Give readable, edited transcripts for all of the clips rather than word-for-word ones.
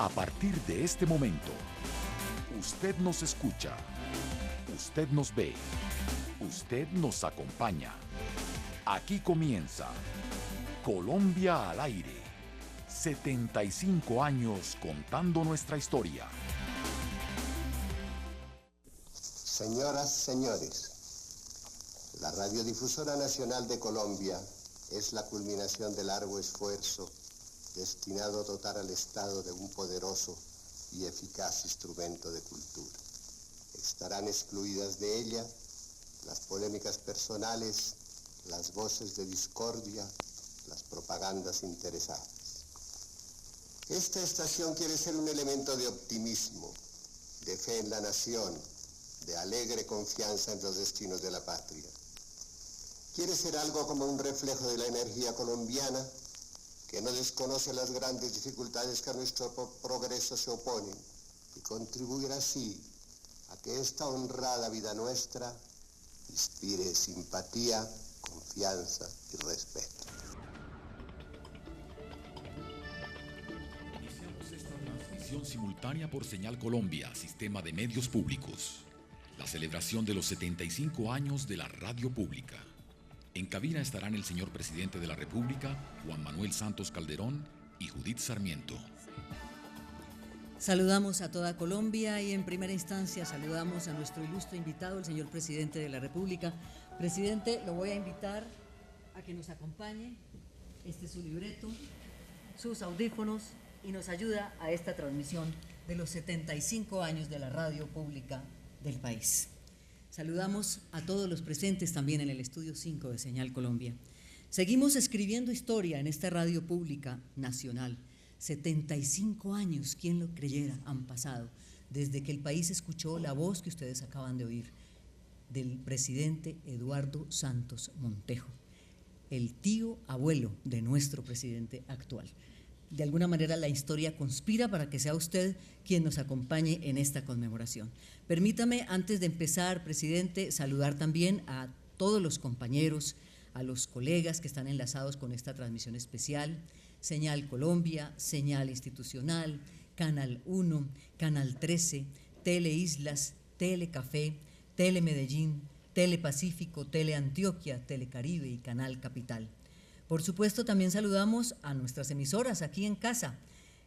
A partir de este momento, usted nos escucha, usted nos ve, usted nos acompaña. Aquí comienza Colombia al aire. 75 años contando nuestra historia. Señoras, señores, la Radiodifusora Nacional de Colombia es la culminación del arduo esfuerzo destinado a dotar al Estado de un poderoso y eficaz instrumento de cultura. Estarán excluidas de ella las polémicas personales, las voces de discordia, las propagandas interesadas. Esta estación quiere ser un elemento de optimismo, de fe en la nación, de alegre confianza en los destinos de la patria. Quiere ser algo como un reflejo de la energía colombiana que no desconoce las grandes dificultades que a nuestro progreso se oponen y contribuir así a que esta honrada vida nuestra inspire simpatía, confianza y respeto. Iniciamos esta transmisión simultánea por Señal Colombia, Sistema de Medios Públicos. La celebración de los 75 años de la radio pública. En cabina estarán el señor presidente de la República, Juan Manuel Santos Calderón, y Judith Sarmiento. Saludamos a toda Colombia y en primera instancia saludamos a nuestro ilustre invitado, el señor presidente de la República. Presidente, lo voy a invitar a que nos acompañe. Este es su libreto, sus audífonos y nos ayuda a esta transmisión de los 75 años de la radio pública del país. Saludamos a todos los presentes también en el Estudio 5 de Señal Colombia. Seguimos escribiendo historia en esta radio pública nacional. 75 años, ¿quién lo creyera?, han pasado desde que el país escuchó la voz que ustedes acaban de oír del presidente Eduardo Santos Montejo, el tío abuelo de nuestro presidente actual. De alguna manera la historia conspira para que sea usted quien nos acompañe en esta conmemoración. Permítame, antes de empezar, presidente, saludar también a todos los compañeros, a los colegas que están enlazados con esta transmisión especial, Señal Colombia, Señal Institucional, Canal 1, Canal 13, Tele Islas, Tele Café, Tele Medellín, Tele Pacífico, Tele Antioquia, Tele Caribe y Canal Capital. Por supuesto, también saludamos a nuestras emisoras aquí en casa,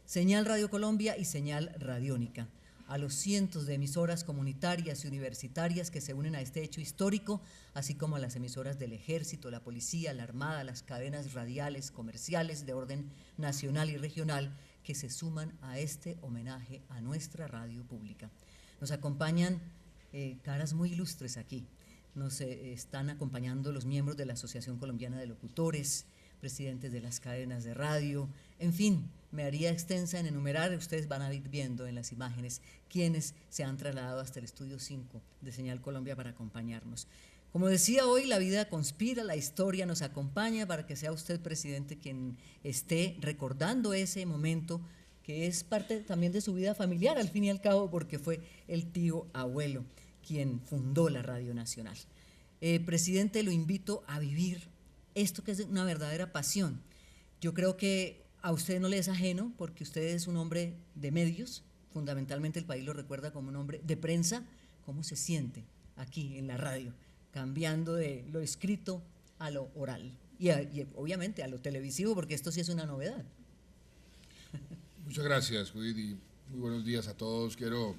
Señal Radio Colombia y Señal Radiónica, a los cientos de emisoras comunitarias y universitarias que se unen a este hecho histórico, así como a las emisoras del Ejército, la Policía, la Armada, las cadenas radiales, comerciales de orden nacional y regional que se suman a este homenaje a nuestra radio pública. Nos acompañan caras muy ilustres aquí. Nos están acompañando los miembros de la Asociación Colombiana de Locutores, presidentes de las cadenas de radio, en fin, me haría extensa en enumerar, ustedes van a ir viendo en las imágenes quienes se han trasladado hasta el Estudio 5 de Señal Colombia para acompañarnos. Como decía hoy, la vida conspira, la historia nos acompaña para que sea usted, presidente, quien esté recordando ese momento que es parte también de su vida familiar, al fin y al cabo, porque fue el tío abuelo quien fundó la Radio Nacional. Presidente, lo invito a vivir esto que es una verdadera pasión. Yo creo que a usted no le es ajeno porque usted es un hombre de medios, fundamentalmente el país lo recuerda como un hombre de prensa. ¿Cómo se siente aquí en la radio, cambiando de lo escrito a lo oral y obviamente a lo televisivo, porque esto sí es una novedad? Muchas gracias, Judith, y muy buenos días a todos. Quiero,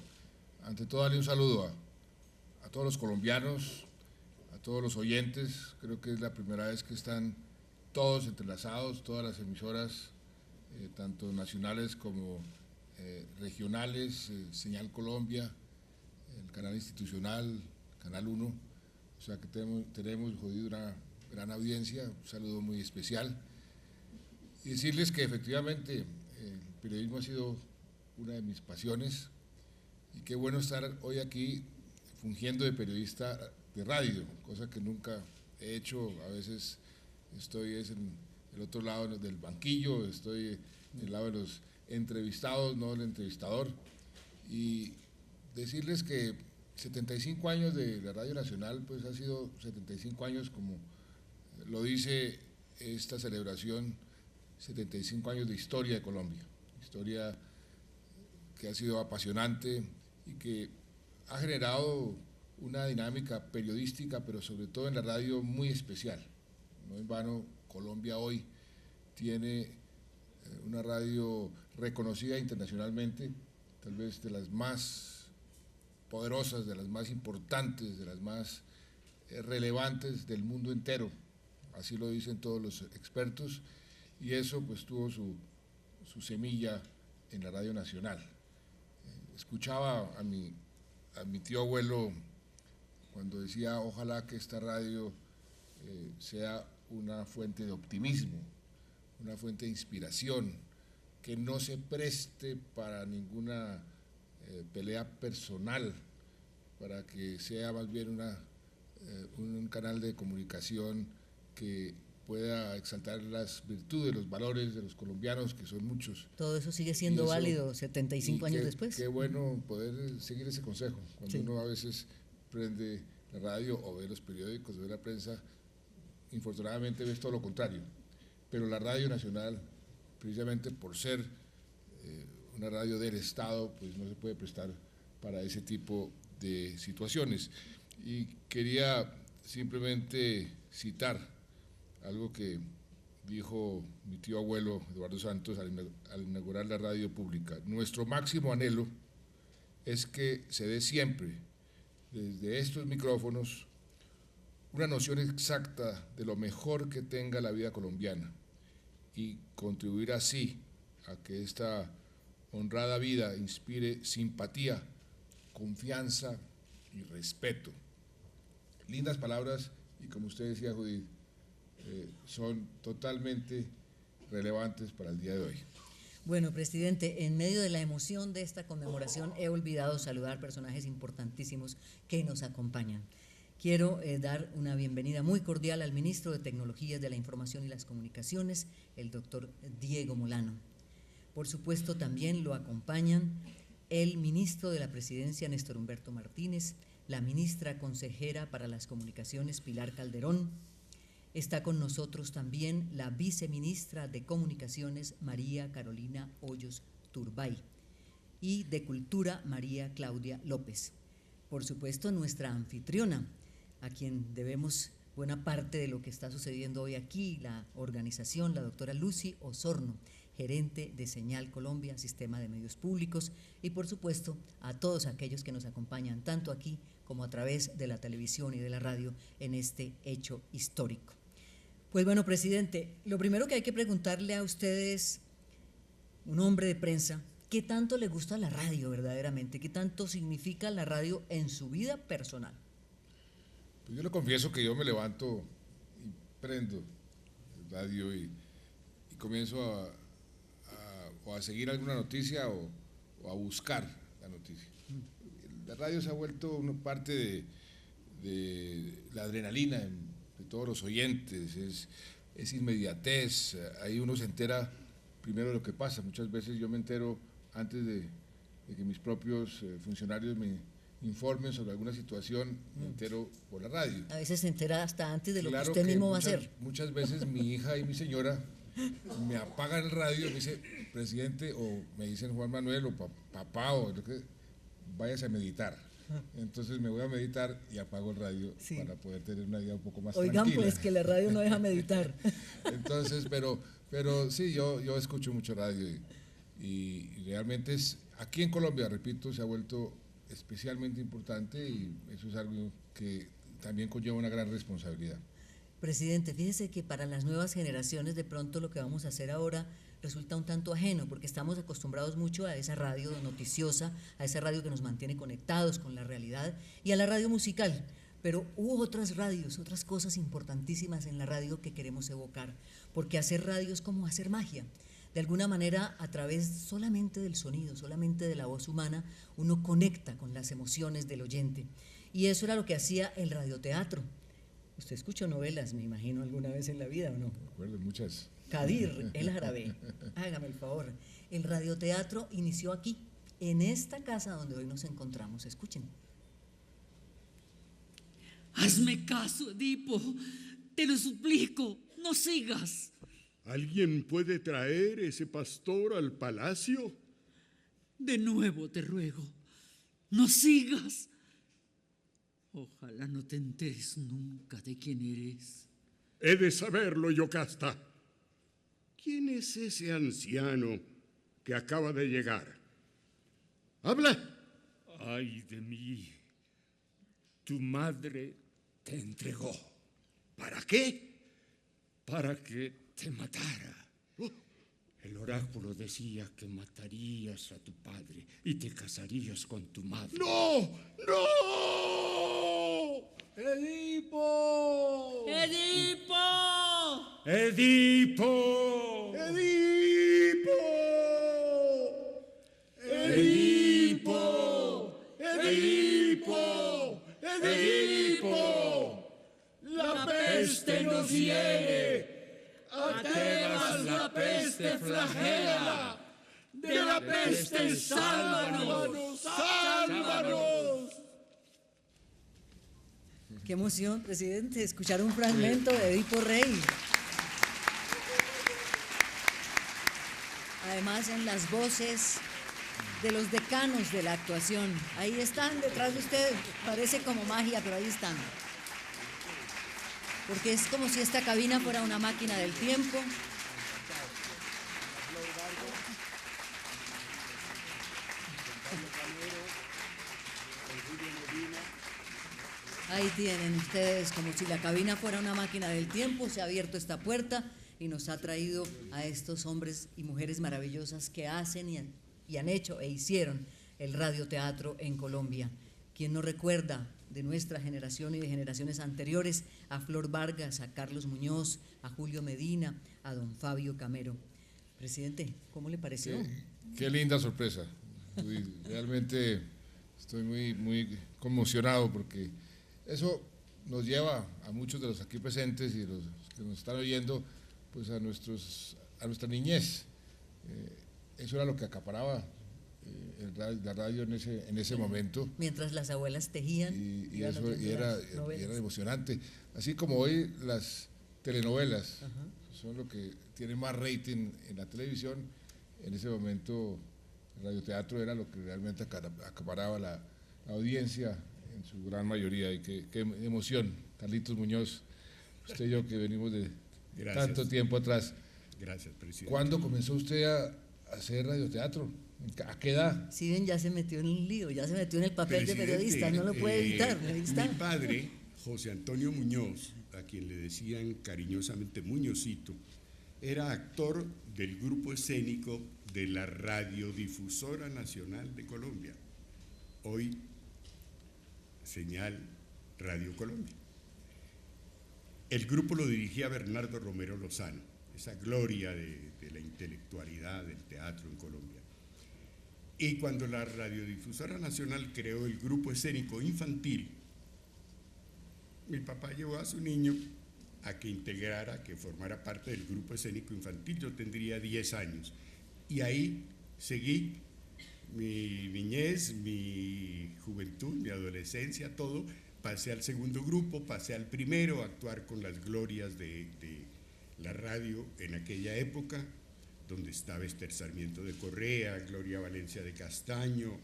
ante todo, darle un saludo a todos los colombianos, a todos los oyentes. Creo que es la primera vez que están todos entrelazados, todas las emisoras, tanto nacionales como regionales, Señal Colombia, el canal institucional, Canal 1, o sea que tenemos Judith, una gran audiencia, un saludo muy especial. Y decirles que efectivamente el periodismo ha sido una de mis pasiones y qué bueno estar hoy aquí fungiendo de periodista de radio, cosa que nunca he hecho. A veces estoy en el otro lado del banquillo, estoy del lado de los entrevistados, no del entrevistador. Y decirles que 75 años de la Radio Nacional, pues ha sido 75 años, como lo dice esta celebración, 75 años de historia de Colombia, historia que ha sido apasionante y que ha generado una dinámica periodística, pero sobre todo en la radio muy especial. No en vano, Colombia hoy tiene una radio reconocida internacionalmente, tal vez de las más poderosas, de las más importantes, de las más relevantes del mundo entero, así lo dicen todos los expertos, y eso pues tuvo su semilla en la Radio Nacional. Escuchaba a mi tío abuelo cuando decía: ojalá que esta radio sea una fuente de optimismo, una fuente de inspiración, que no se preste para ninguna pelea personal, para que sea más bien un canal de comunicación que pueda exaltar las virtudes, los valores de los colombianos, que son muchos. Todo eso sigue siendo válido 75 años después. Qué bueno poder seguir ese consejo. Cuando uno a veces prende la radio o ve los periódicos, ve la prensa, infortunadamente ves todo lo contrario. Pero la Radio Nacional, precisamente por ser una radio del Estado, pues no se puede prestar para ese tipo de situaciones. Y quería simplemente citar algo que dijo mi tío abuelo Eduardo Santos al inaugurar la radio pública: nuestro máximo anhelo es que se dé siempre, desde estos micrófonos, una noción exacta de lo mejor que tenga la vida colombiana y contribuir así a que esta honrada vida inspire simpatía, confianza y respeto. Lindas palabras, y como usted decía, Judith, son totalmente relevantes para el día de hoy. Bueno, presidente, en medio de la emoción de esta conmemoración he olvidado saludar personajes importantísimos que nos acompañan. Quiero dar una bienvenida muy cordial al ministro de Tecnologías de la Información y las Comunicaciones, el doctor Diego Molano. Por supuesto, también lo acompañan el ministro de la Presidencia, Néstor Humberto Martínez, la ministra consejera para las Comunicaciones, Pilar Calderón. Está con nosotros también la viceministra de Comunicaciones, María Carolina Hoyos Turbay, y de Cultura, María Claudia López. Por supuesto, nuestra anfitriona, a quien debemos buena parte de lo que está sucediendo hoy aquí, la organización, la doctora Lucy Osorno, gerente de Señal Colombia, Sistema de Medios Públicos, y por supuesto a todos aquellos que nos acompañan tanto aquí como a través de la televisión y de la radio en este hecho histórico. Pues bueno, presidente, lo primero que hay que preguntarle a ustedes, un hombre de prensa, ¿qué tanto le gusta la radio verdaderamente? ¿Qué tanto significa la radio en su vida personal? Pues yo le confieso que yo me levanto y prendo el radio y comienzo a seguir alguna noticia o a buscar la noticia. La radio se ha vuelto una parte de la adrenalina de todos los oyentes, es inmediatez, ahí uno se entera primero de lo que pasa. Muchas veces yo me entero antes de que mis propios funcionarios me informen sobre alguna situación, me entero por la radio. A veces se entera hasta antes de lo Claro que usted mismo va a muchas, hacer. Muchas veces mi hija y mi señora me apagan el radio y me dicen: presidente, o me dicen Juan Manuel, o papá, o lo que, váyase a meditar. Entonces me voy a meditar y apago el radio para poder tener una vida un poco más tranquila. Oigan, pues que la radio no deja meditar. Entonces, pero sí, yo escucho mucho radio y realmente aquí en Colombia, repito, se ha vuelto especialmente importante, y eso es algo que también conlleva una gran responsabilidad. Presidente, fíjese que para las nuevas generaciones de pronto lo que vamos a hacer ahora resulta un tanto ajeno, porque estamos acostumbrados mucho a esa radio noticiosa, a esa radio que nos mantiene conectados con la realidad, y a la radio musical. Pero hubo otras radios, otras cosas importantísimas en la radio que queremos evocar, porque hacer radio es como hacer magia. De alguna manera, a través solamente del sonido, solamente de la voz humana, uno conecta con las emociones del oyente. Y eso era lo que hacía el radioteatro. Usted escuchó novelas, me imagino, alguna vez en la vida, ¿o no? Recuerdo muchas. Kadir El Árabe, hágame el favor. El radioteatro inició aquí, en esta casa donde hoy nos encontramos. Escuchen. Hazme caso, Edipo, te lo suplico, no sigas. ¿Alguien puede traer ese pastor al palacio? De nuevo te ruego, no sigas. Ojalá no te enteres nunca de quién eres. He de saberlo, Yocasta. ¿Quién es ese anciano que acaba de llegar? ¡Habla! Ay de mí, tu madre te entregó. ¿Para qué? Para que te matara. El oráculo decía que matarías a tu padre y te casarías con tu madre. ¡No! ¡No! ¡Edipo! ¡Edipo! ¡Edipo! ¡Edipo! ¡Edipo! ¡Edipo! ¡Edipo! ¡La peste nos hiere! ¡A Tebas la peste flagela! ¡De la peste sálvanos! ¡Sálvanos! Qué emoción, presidente, escuchar un fragmento de Edipo Rey. Además, en las voces de los decanos de la actuación. Ahí están detrás de usted, parece como magia, pero ahí están. Porque es como si esta cabina fuera una máquina del tiempo. Ahí tienen ustedes, como si la cabina fuera una máquina del tiempo, se ha abierto esta puerta y nos ha traído a estos hombres y mujeres maravillosas que hacen y han hecho e hicieron el radioteatro en Colombia. ¿Quién no recuerda de nuestra generación y de generaciones anteriores a Flor Vargas, a Carlos Muñoz, a Julio Medina, a don Fabio Camero? Presidente, ¿cómo le pareció? Qué linda sorpresa. Realmente estoy muy conmocionado porque eso nos lleva a muchos de los aquí presentes y los que nos están oyendo, pues a nuestra niñez. Eso era lo que acaparaba la radio en ese momento. Mientras las abuelas tejían. Y era emocionante. Así como hoy las telenovelas son lo que tiene más rating en la televisión, en ese momento el radioteatro era lo que realmente acaparaba la audiencia en su gran mayoría. Y qué emoción, Carlitos Muñoz, usted y yo que venimos de tanto tiempo atrás. Gracias, presidente. ¿Cuándo comenzó usted a hacer radioteatro? ¿A qué edad? Sí, ven, ya se metió en el lío, ya se metió en el papel de periodista, no lo puede evitar. Ahí está. Mi padre, José Antonio Muñoz, a quien le decían cariñosamente Muñozito, era actor del grupo escénico de la Radiodifusora Nacional de Colombia, hoy Señal Radio Colombia. El grupo lo dirigía Bernardo Romero Lozano, esa gloria de la intelectualidad del teatro en Colombia. Y cuando la Radiodifusora Nacional creó el grupo escénico infantil, mi papá llevó a su niño a que formara parte del grupo escénico infantil. Yo tendría 10 años. Y ahí seguí mi niñez, mi juventud, mi adolescencia, todo. Pasé al segundo grupo, pasé al primero, a actuar con las glorias de la radio en aquella época, donde estaba Esther Sarmiento de Correa, Gloria Valencia de Castaño,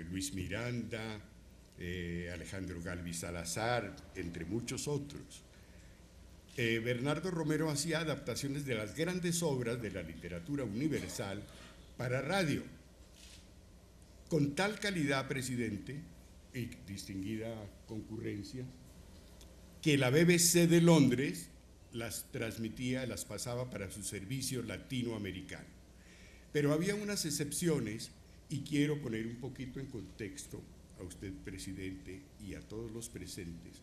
Luis Miranda, Alejandro Galvis Salazar, entre muchos otros. Bernardo Romero hacía adaptaciones de las grandes obras de la literatura universal para radio, con tal calidad, presidente, y distinguida concurrencia, que la BBC de Londres las transmitía, las pasaba para su servicio latinoamericano. Pero había unas excepciones, y quiero poner un poquito en contexto a usted, presidente, y a todos los presentes.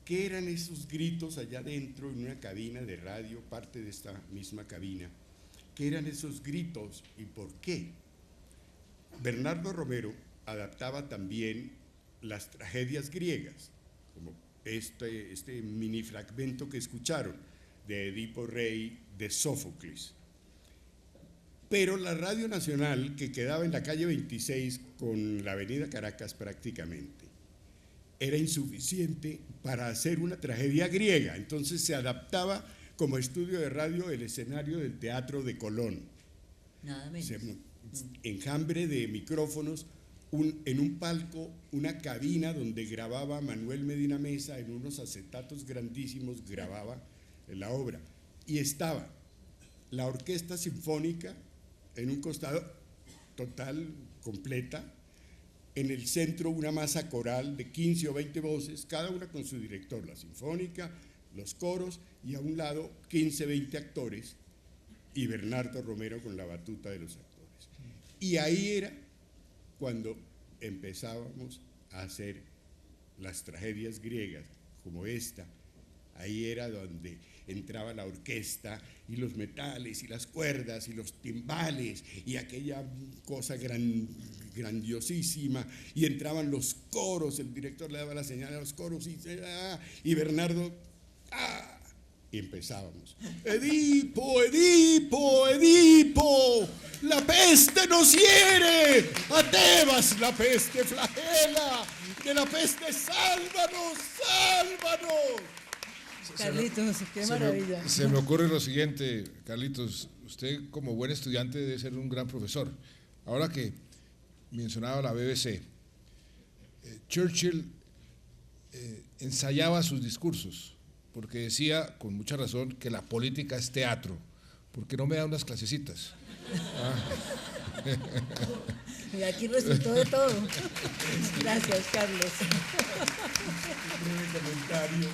¿Qué eran esos gritos allá adentro en una cabina de radio, parte de esta misma cabina? ¿Qué eran esos gritos y por qué? Bernardo Romero adaptaba también las tragedias griegas, como este mini fragmento que escucharon de Edipo Rey, de Sófocles. Pero la Radio Nacional, que quedaba en la calle 26 con la avenida Caracas prácticamente, era insuficiente para hacer una tragedia griega. Entonces se adaptaba como estudio de radio el escenario del Teatro de Colón. Nada menos. Enjambre de micrófonos, en un palco, una cabina donde grababa Manuel Medina Mesa, en unos acetatos grandísimos grababa la obra. Y estaba la orquesta sinfónica en un costado total, completa, en el centro una masa coral de 15 o 20 voces, cada una con su director, la sinfónica, los coros, y a un lado 15, 20 actores, y Bernardo Romero con la batuta de los actores. Y ahí era cuando empezábamos a hacer las tragedias griegas, como esta. Ahí era donde entraba la orquesta y los metales y las cuerdas y los timbales y aquella cosa grandiosísima, y entraban los coros, el director le daba la señal a los coros y Bernardo, y empezábamos. Edipo, Edipo, Edipo, la peste nos hiere, a Tebas la peste flagela, de la peste sálvanos, sálvanos. Carlitos, qué maravilla. Se me ocurre lo siguiente, Carlitos, usted como buen estudiante debe ser un gran profesor. Ahora que mencionaba la BBC, Churchill ensayaba sus discursos, porque decía, con mucha razón, que la política es teatro. ¿Por qué no me da unas clasecitas? Y aquí resultó de todo. Gracias, Carlos. Un breve comentario,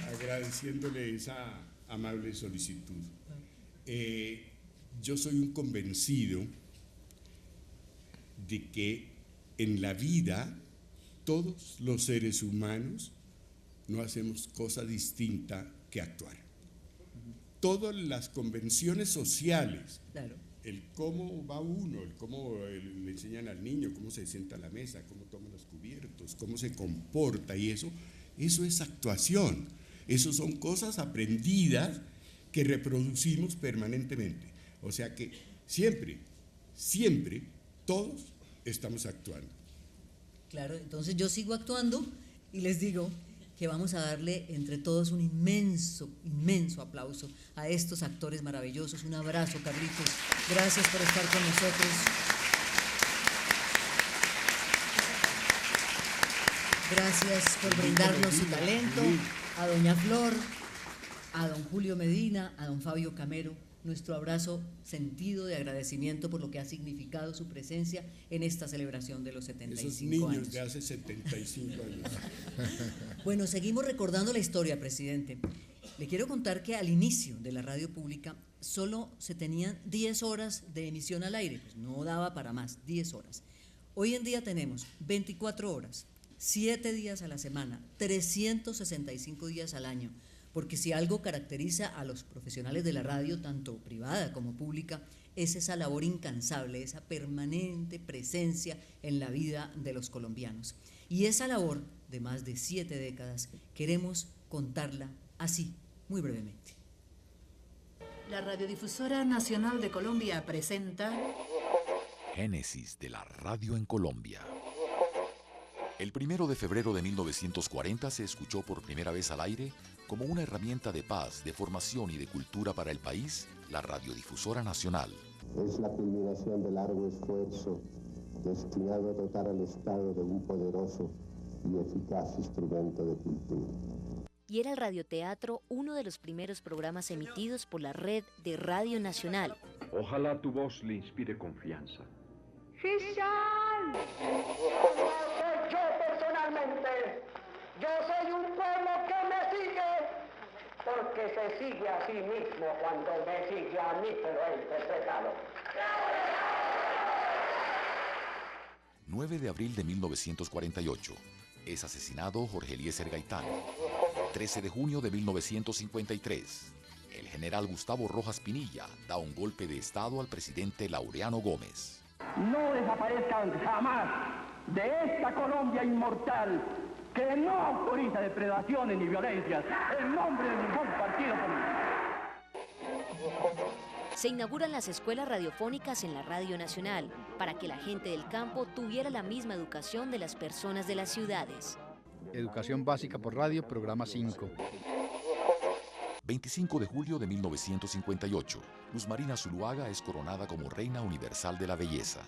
agradeciéndole esa amable solicitud. Yo soy un convencido de que en la vida todos los seres humanos no hacemos cosa distinta que actuar. Todas las convenciones sociales, claro, el cómo va uno, el cómo le enseñan al niño, cómo se sienta a la mesa, cómo toma los cubiertos, cómo se comporta, y eso es actuación. Eso son cosas aprendidas que reproducimos permanentemente. O sea que siempre, todos estamos actuando. Claro, entonces yo sigo actuando y les digo que vamos a darle entre todos un inmenso, inmenso aplauso a estos actores maravillosos. Un abrazo, Carlitos. Gracias por estar con nosotros. Gracias por brindarnos su talento. A doña Flor, a don Julio Medina, a don Fabio Camero, nuestro abrazo sentido de agradecimiento por lo que ha significado su presencia en esta celebración de los 75 Esos niños años. de hace 75 años. Bueno, seguimos recordando la historia, presidente. Le quiero contar que al inicio de la radio pública solo se tenían 10 horas de emisión al aire, pues no daba para más, 10 horas. Hoy en día tenemos 24 horas, 7 días a la semana, 365 días al año, porque si algo caracteriza a los profesionales de la radio, tanto privada como pública, es esa labor incansable, esa permanente presencia en la vida de los colombianos. Y esa labor de más de 7 décadas queremos contarla así, muy brevemente. La Radiodifusora Nacional de Colombia presenta Génesis de la radio en Colombia. El 1 de febrero de 1940 se escuchó por primera vez al aire como una herramienta de paz, de formación y de cultura para el país, la Radiodifusora Nacional. Es la culminación de largo esfuerzo destinado a dotar al Estado de un poderoso y eficaz instrumento de cultura. Y era el radioteatro uno de los primeros programas emitidos por la red de Radio Nacional. Ojalá tu voz le inspire confianza. Yo personalmente, yo soy un pueblo que me sigue, porque se sigue a sí mismo cuando me sigue a mí, pero he interpretado. 9 de abril de 1948. Es asesinado Jorge Eliezer Gaitán. 13 de junio de 1953. El general Gustavo Rojas Pinilla da un golpe de estado al presidente Laureano Gómez. No desaparezcan jamás de esta Colombia inmortal que no autoriza depredaciones ni violencias en nombre de ningún partido político. Se inauguran las escuelas radiofónicas en la Radio Nacional para que la gente del campo tuviera la misma educación de las personas de las ciudades. Educación básica por radio, programa 5. 25 de julio de 1958. Luz Marina Zuluaga es coronada como Reina Universal de la Belleza.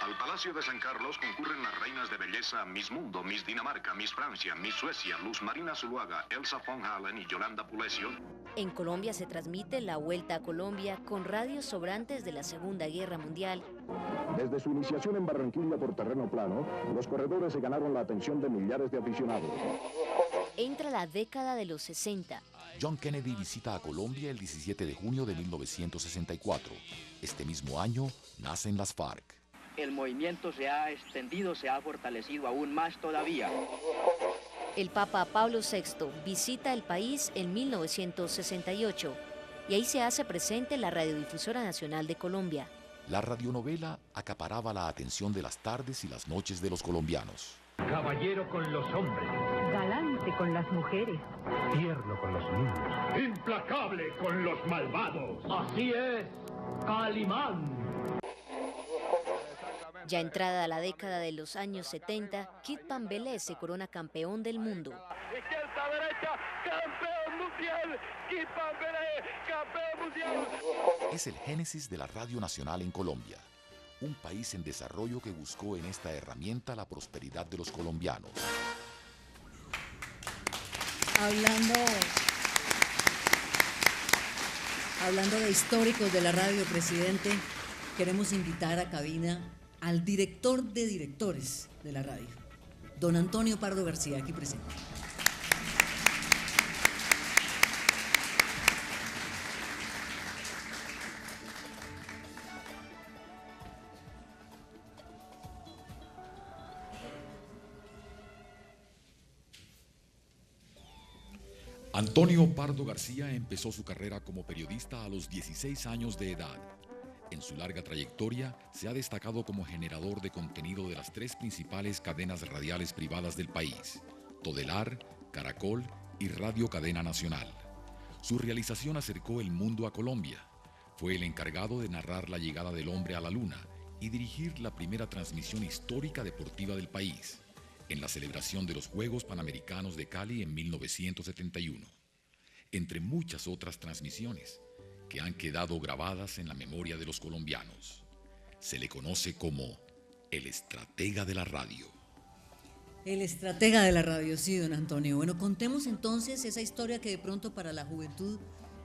Al Palacio de San Carlos concurren las reinas de belleza Miss Mundo, Miss Dinamarca, Miss Francia, Miss Suecia, Luz Marina Zuluaga, Elsa von Halen y Yolanda Pulesio. En Colombia se transmite la Vuelta a Colombia con radios sobrantes de la Segunda Guerra Mundial. Desde su iniciación en Barranquilla por terreno plano, los corredores se ganaron la atención de millares de aficionados. Entra la década de los 60. John Kennedy visita a Colombia el 17 de junio de 1964. Este mismo año nacen las FARC. El movimiento se ha extendido, se ha fortalecido aún más todavía. El Papa Pablo VI visita el país en 1968 y ahí se hace presente la Radiodifusora Nacional de Colombia. La radionovela acaparaba la atención de las tardes y las noches de los colombianos. Caballero con los hombres. Galante con las mujeres. Tierno con los niños. Implacable con los malvados. Así es, Calimán. Ya entrada la década de los años 70, Kid Pambelé se corona campeón del mundo. Izquierda, derecha, campeón mundial. Kid Pambelé, campeón mundial. Es el génesis de la Radio Nacional en Colombia. Un país en desarrollo que buscó en esta herramienta la prosperidad de los colombianos. Hablando de históricos de la radio, presidente, queremos invitar a cabina al director de directores de la radio, don Antonio Pardo García, aquí presente. Antonio Pardo García empezó su carrera como periodista a los 16 años de edad. En su larga trayectoria se ha destacado como generador de contenido de las tres principales cadenas radiales privadas del país: Todelar, Caracol y Radio Cadena Nacional. Su realización acercó el mundo a Colombia. Fue el encargado de narrar la llegada del hombre a la luna y dirigir la primera transmisión histórica deportiva del país, en la celebración de los Juegos Panamericanos de Cali en 1971, entre muchas otras transmisiones que han quedado grabadas en la memoria de los colombianos. Se le conoce como el estratega de la radio. El estratega de la radio, sí, don Antonio. Bueno, contemos entonces esa historia que de pronto para la juventud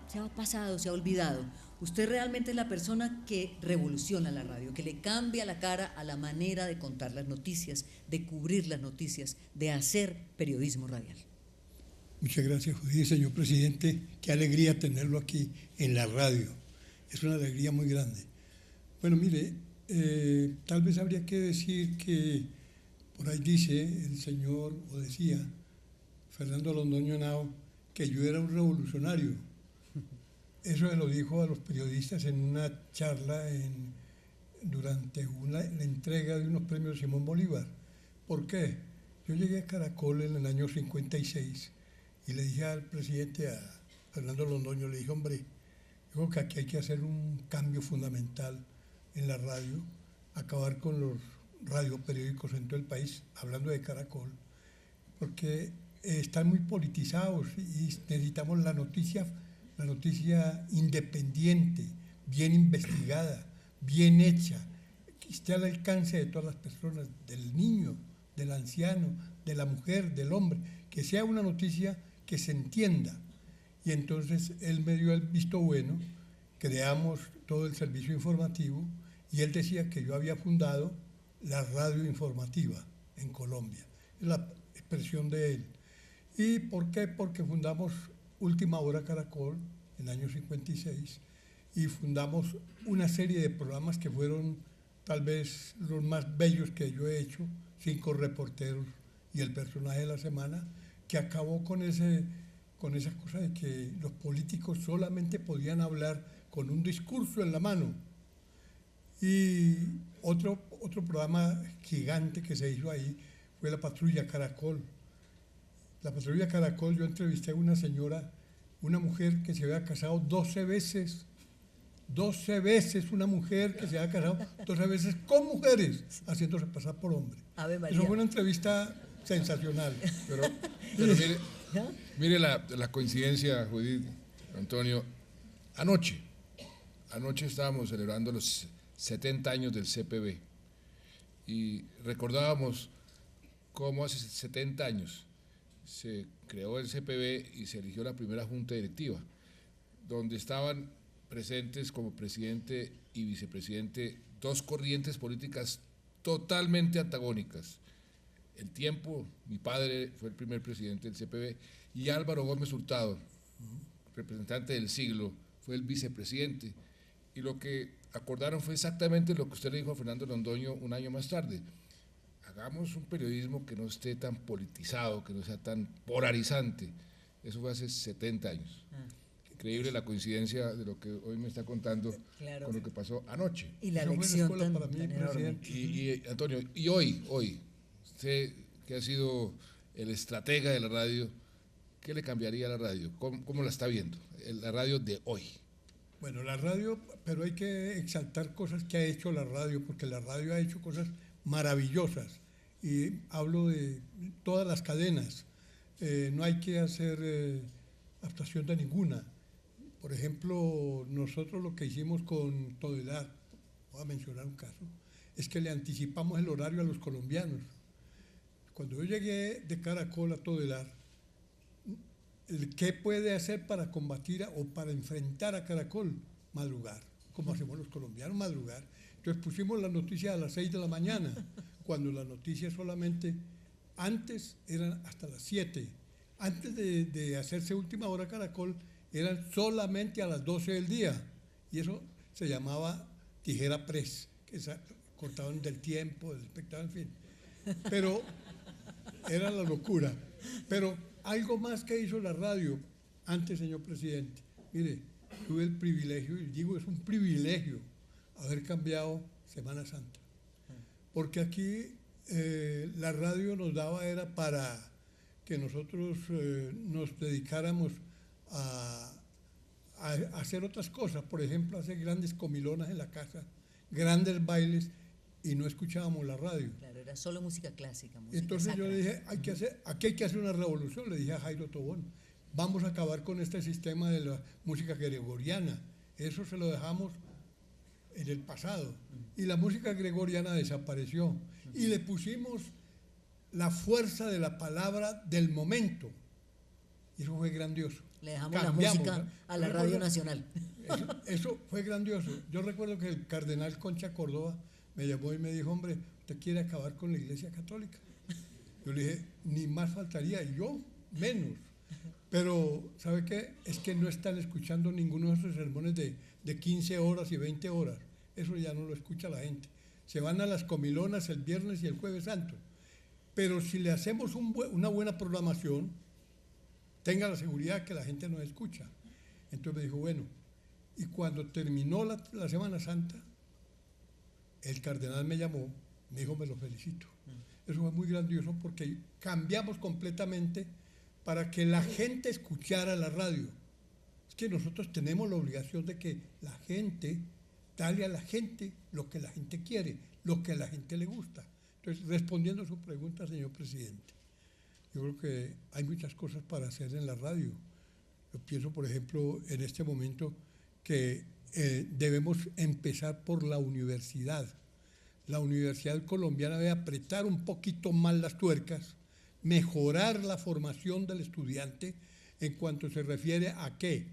se ha pasado, se ha olvidado. Usted realmente es la persona que revoluciona la radio, que le cambia la cara a la manera de contar las noticias, de cubrir las noticias, de hacer periodismo radial. Muchas gracias, Judith, señor presidente. Qué alegría tenerlo aquí en la radio. Es una alegría muy grande. Bueno, mire, tal vez habría que decir que por ahí dice el señor, o decía Fernando Londoño Henao, que yo era un revolucionario. Eso se lo dijo a los periodistas en una charla durante la entrega de unos premios Simón Bolívar. ¿Por qué? Yo llegué a Caracol en el año 56 y le dije al presidente, a Fernando Londoño, le dije, hombre, yo creo que aquí hay que hacer un cambio fundamental en la radio, acabar con los radioperiódicos en todo el país, hablando de Caracol, porque están muy politizados y necesitamos la noticia independiente, bien investigada, bien hecha, que esté al alcance de todas las personas, del niño, del anciano, de la mujer, del hombre, que sea una noticia que se entienda. Y entonces él me dio el visto bueno, creamos todo el servicio informativo y él decía que yo había fundado la radio informativa en Colombia, es la expresión de él. ¿Y por qué? Porque fundamos Última Hora Caracol en el año 56 y fundamos una serie de programas que fueron tal vez los más bellos que yo he hecho, 5 reporteros y el personaje de la semana, que acabó con esa cosa de que los políticos solamente podían hablar con un discurso en la mano. Y otro programa gigante que se hizo ahí fue la Patrulla Caracol. La Patrulla Caracol, yo entrevisté a una señora, una mujer que se había casado 12 veces. 12 veces una mujer que se había casado 12 veces con mujeres, haciéndose pasar por hombre. Ave María. Eso fue una entrevista sensacional. Pero mire la coincidencia, Judith. Antonio, anoche estábamos celebrando los 70 años del CPB y recordábamos cómo hace 70 años se creó el CPB y se eligió la primera junta directiva, donde estaban presentes como presidente y vicepresidente dos corrientes políticas totalmente antagónicas. El Tiempo, mi padre fue el primer presidente del CPB, y Álvaro Gómez Hurtado, representante del Siglo, fue el vicepresidente. Y lo que acordaron fue exactamente lo que usted le dijo a Fernando Londoño un año más tarde. Hagamos un periodismo que no esté tan politizado, que no sea tan polarizante. Eso fue hace 70 años. Increíble la coincidencia de lo que hoy me está contando con lo que pasó anoche. Y la lección para mí, presidente. Y Antonio, y hoy, usted que ha sido el estratega de la radio, ¿qué le cambiaría a la radio? ¿Cómo la está viendo? La radio de hoy. Bueno, la radio, pero hay que exaltar cosas que ha hecho la radio, porque la radio ha hecho cosas maravillosas. Y hablo de todas las cadenas. No hay que hacer abstracción de ninguna. Por ejemplo, nosotros lo que hicimos con Todelar, voy a mencionar un caso, es que le anticipamos el horario a los colombianos. Cuando yo llegué de Caracol a Todelar, ¿qué puede hacer para combatir o para enfrentar a Caracol? Madrugar, como hacemos los colombianos, madrugar. Entonces pusimos las noticias a las 6 de la mañana, cuando las noticias solamente antes eran hasta las 7. Antes de hacerse última hora Caracol, eran solamente a las 12 del día. Y eso se llamaba tijera press, que cortaban del Tiempo, del Espectador, en fin. Pero era la locura. Pero algo más que hizo la radio antes, señor presidente. Mire, tuve el privilegio, y digo, es un privilegio haber cambiado Semana Santa. Porque aquí la radio nos daba, era para que nosotros nos dedicáramos a hacer otras cosas. Por ejemplo, hacer grandes comilonas en la casa, grandes bailes, y no escuchábamos la radio. Claro, era solo música clásica. Música Entonces sacra. yo le dije, aquí hay que hacer una revolución, le dije a Jairo Tobón. Vamos a acabar con este sistema de la música gregoriana. Eso se lo dejamos en el pasado. Y la música gregoriana desapareció. Y le pusimos la fuerza de la palabra del momento. Y eso fue grandioso. Le dejamos la música, ¿no? a la Radio Nacional. Eso fue grandioso. Yo recuerdo que el cardenal Concha Córdoba me llamó y me dijo, hombre, ¿usted quiere acabar con la Iglesia Católica? Yo le dije, ni más faltaría, y yo menos. Pero, ¿sabe qué? Es que no están escuchando ninguno de esos sermones de 15 horas y 20 horas. Eso ya no lo escucha la gente. Se van a las comilonas el viernes y el jueves santo. Pero si le hacemos una buena programación, tenga la seguridad que la gente nos escucha. Entonces me dijo, bueno, y cuando terminó la Semana Santa, el cardenal me llamó, me dijo, me lo felicito. Eso fue muy grandioso porque cambiamos completamente para que la gente escuchara la radio. Es que nosotros tenemos la obligación de que la gente, dale a la gente lo que la gente quiere, lo que a la gente le gusta. Entonces, respondiendo a su pregunta, señor presidente, yo creo que hay muchas cosas para hacer en la radio. Yo pienso, por ejemplo, en este momento que debemos empezar por la universidad. La universidad colombiana debe apretar un poquito más las tuercas, mejorar la formación del estudiante en cuanto se refiere a qué.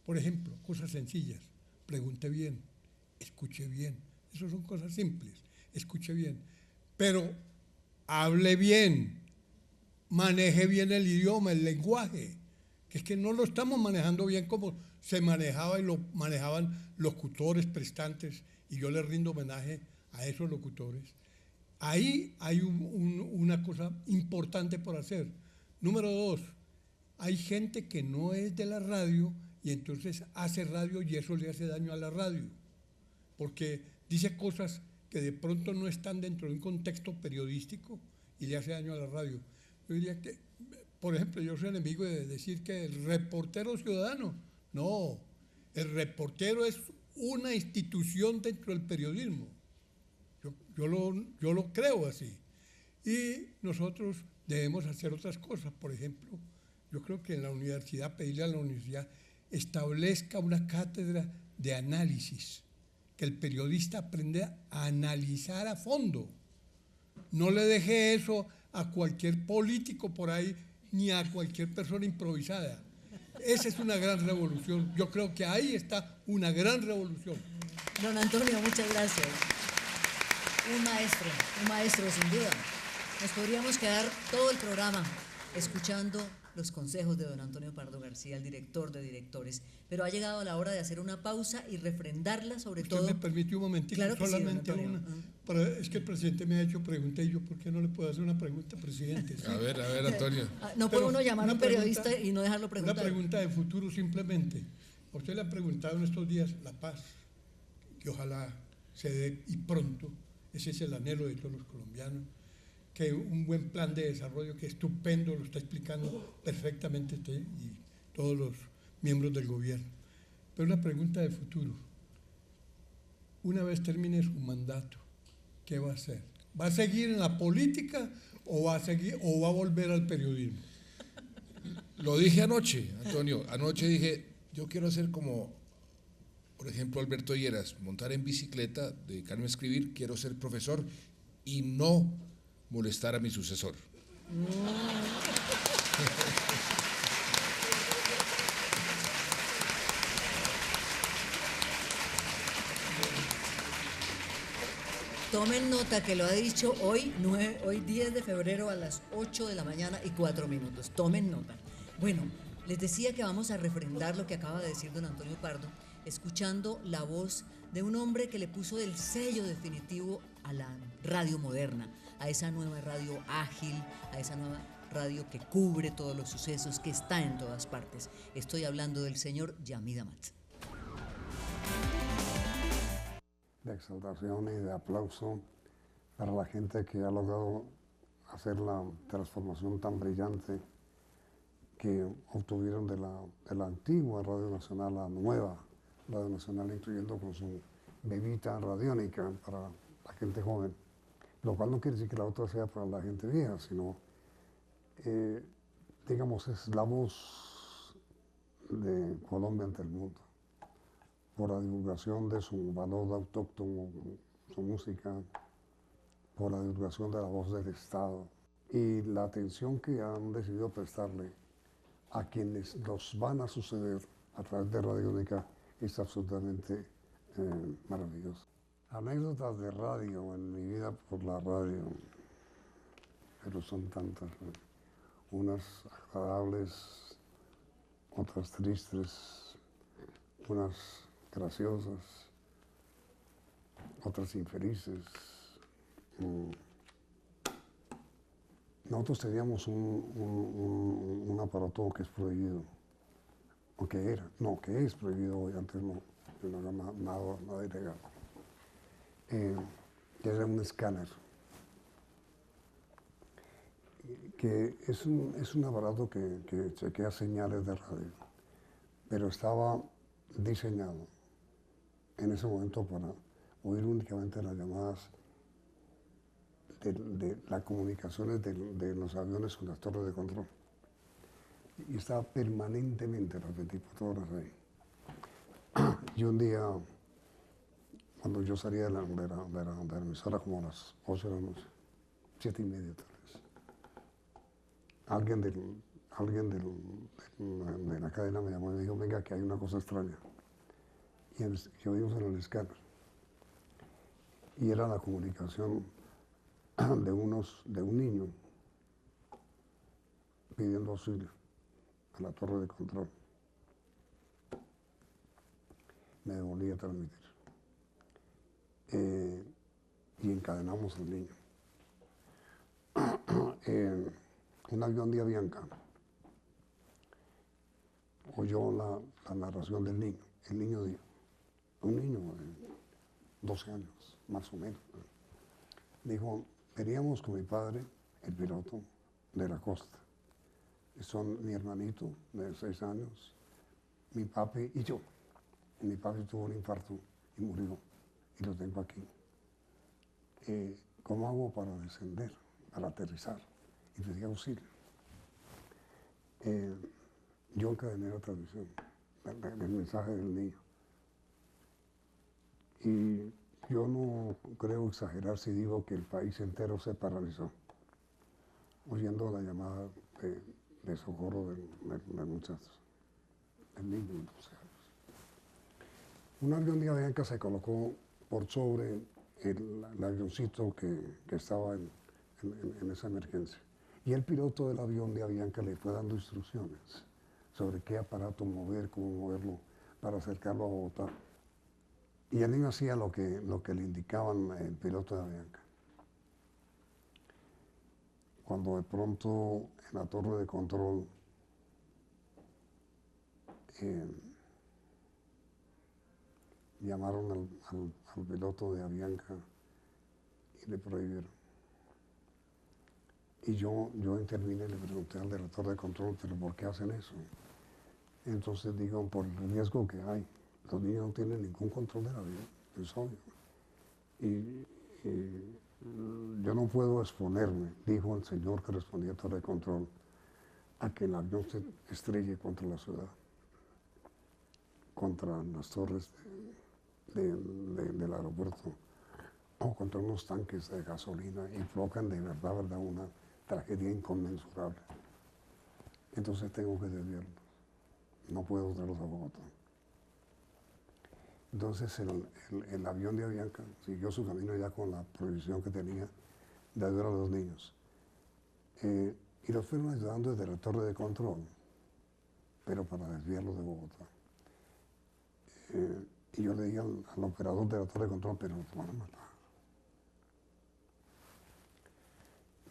Por ejemplo, cosas sencillas. Pregunte bien, escuche bien. Esas son cosas simples. Escuche bien. Pero hable bien, maneje bien el idioma, el lenguaje, que es que no lo estamos manejando bien como se manejaba y lo manejaban locutores prestantes, y yo le rindo homenaje a esos locutores. Ahí hay una cosa importante por hacer. Número 2, hay gente que no es de la radio y entonces hace radio y eso le hace daño a la radio, porque dice cosas que de pronto no están dentro de un contexto periodístico y le hace daño a la radio. Yo diría que, por ejemplo, yo soy enemigo de decir que el reportero ciudadano. No, el reportero es una institución dentro del periodismo. Yo lo creo así. Y nosotros debemos hacer otras cosas. Por ejemplo, yo creo que en la universidad, pedirle a la universidad establezca una cátedra de análisis, que el periodista aprenda a analizar a fondo. No le deje eso a cualquier político por ahí, ni a cualquier persona improvisada. Esa es una gran revolución. Yo creo que ahí está una gran revolución. Don Antonio, muchas gracias. Un maestro sin duda. Nos podríamos quedar todo el programa escuchando los consejos de don Antonio Pardo García, el director de directores, pero ha llegado la hora de hacer una pausa y refrendarla sobre todo. ¿Usted me permite un momentito? Claro que solamente sí, don una. Es que el presidente me ha hecho pregunta y yo, ¿por qué no le puedo hacer una pregunta, presidente? ¿Sí? A ver, Antonio. No puede uno llamar a un periodista y no dejarlo preguntar. Una pregunta de futuro simplemente. A usted le han preguntado en estos días la paz, que ojalá se dé y pronto. Ese es el anhelo de todos los colombianos. Que un buen plan de desarrollo, que estupendo, lo está explicando perfectamente usted y todos los miembros del gobierno. Pero una pregunta de futuro. Una vez termine su mandato, ¿qué va a hacer? ¿Va a seguir en la política o va a volver al periodismo? Lo dije anoche, Antonio. Anoche dije, yo quiero hacer como, por ejemplo, Alberto Lleras, montar en bicicleta, dedicarme a escribir, quiero ser profesor y no molestar a mi sucesor. Tomen nota que lo ha dicho hoy 10 de febrero a las 8 de la mañana y 4 minutos. Tomen nota. Bueno, les decía que vamos a refrendar lo que acaba de decir don Antonio Pardo, escuchando la voz de un hombre que le puso el sello definitivo a la radio moderna, a esa nueva radio ágil, a esa nueva radio que cubre todos los sucesos, que está en todas partes. Estoy hablando del señor Yamid Amat. De exaltación y de aplauso para la gente que ha logrado hacer la transformación tan brillante que obtuvieron de la antigua Radio Nacional a la nueva Radio Nacional, incluyendo con su bebita radiónica para la gente joven, lo cual no quiere decir que la otra sea para la gente vieja, sino, digamos, es la voz de Colombia ante el mundo, por la divulgación de su valor autóctono, su música, por la divulgación de la voz del Estado y la atención que han decidido prestarle a quienes los van a suceder a través de Radiónica es absolutamente maravilloso. Anécdotas de radio en mi vida por la radio, pero son tantas, unas agradables, otras tristes, unas graciosas, otras infelices. Nosotros teníamos un aparato que es prohibido, o que era, no, que es prohibido hoy, antes no era nada ilegal, que era un escáner, que es un aparato que chequea señales de radio, pero estaba diseñado en ese momento para oír únicamente las llamadas de las comunicaciones de los aviones con las torres de control. Y estaba permanentemente las 24 horas ahí. Y un día, cuando yo salía de la emisora como a las 8 de la noche, 7:30 tal vez, alguien de la cadena me llamó y me dijo, venga, que hay una cosa extraña. Y que oímos en el escáner. Y era la comunicación de un niño pidiendo auxilio a la torre de control. Me volví a transmitir. Y encadenamos al niño. Un avión de Avianca oyó la narración del niño. El niño dijo, un niño de 12 años, más o menos, dijo, veníamos con mi padre, el piloto de la costa. Son mi hermanito de 6 años, mi papi y yo. Mi papi tuvo un infarto y murió, y lo tengo aquí. ¿Cómo hago para descender, para aterrizar? Y pedí auxilio. Yo encadené la transmisión el mensaje del niño. Y yo no creo exagerar si digo que el país entero se paralizó, oyendo la llamada de socorro del muchacho, el niño de 12 años. Un avión de Avianca se colocó por sobre el avioncito que estaba en esa emergencia. Y el piloto del avión de Avianca le fue dando instrucciones sobre qué aparato mover, cómo moverlo para acercarlo a Bogotá. Y el niño hacía lo que le indicaban el piloto de Avianca. Cuando de pronto en la torre de control llamaron al piloto de Avianca y le prohibieron. Y yo intervine y le pregunté al director de control, ¿pero por qué hacen eso? Entonces digo, por el riesgo que hay. Los niños no tienen ningún control del avión, es obvio. Y yo no puedo exponerme, dijo el señor que respondía a torre de control, a que el avión se estrelle contra la ciudad, contra las torres del aeropuerto o contra unos tanques de gasolina y provocan de verdad una tragedia inconmensurable. Entonces tengo que desviarlos. No puedo traerlos a Bogotá. Entonces el avión de Avianca siguió su camino ya con la prohibición que tenía de ayudar a los niños. Y los fueron ayudando desde la torre de control, pero para desviarlos de Bogotá. Y yo le dije al operador de la torre de control, pero te van a matar.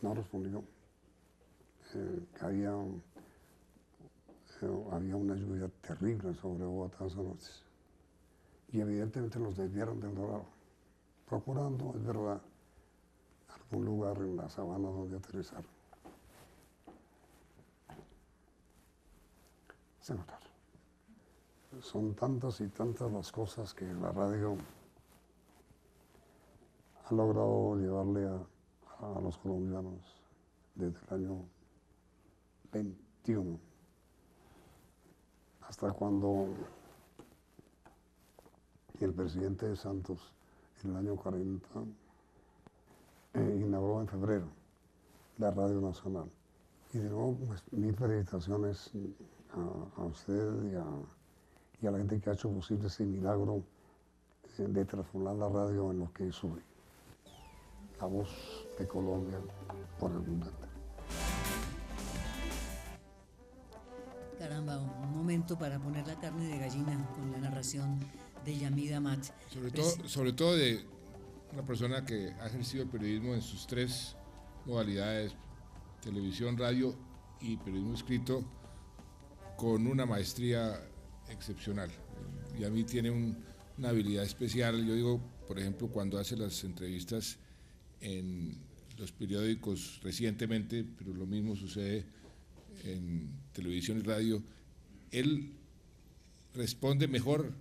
No respondió. Había una lluvia terrible sobre Bogotá esa noche. Y evidentemente los desviaron del Dorado, procurando, es verdad, algún lugar en la sabana donde aterrizaron. Se mataron. Son tantas y tantas las cosas que la radio ha logrado llevarle a los colombianos desde el año 21 hasta cuando el presidente Santos en el año 40 inauguró en febrero la Radio Nacional. Y de nuevo, pues, mis felicitaciones a usted y a la gente que ha hecho posible ese milagro de transformar la radio en lo que es hoy. La voz de Colombia por el mundo entero. Caramba, un momento para poner la carne de gallina con la narración de Yamid Amat. Sobre todo de una persona que ha ejercido el periodismo en sus tres modalidades, televisión, radio y periodismo escrito, con una maestría excepcional. Yamid tiene una habilidad especial. Yo digo, por ejemplo, cuando hace las entrevistas en los periódicos recientemente, pero lo mismo sucede en televisión y radio, él responde mejor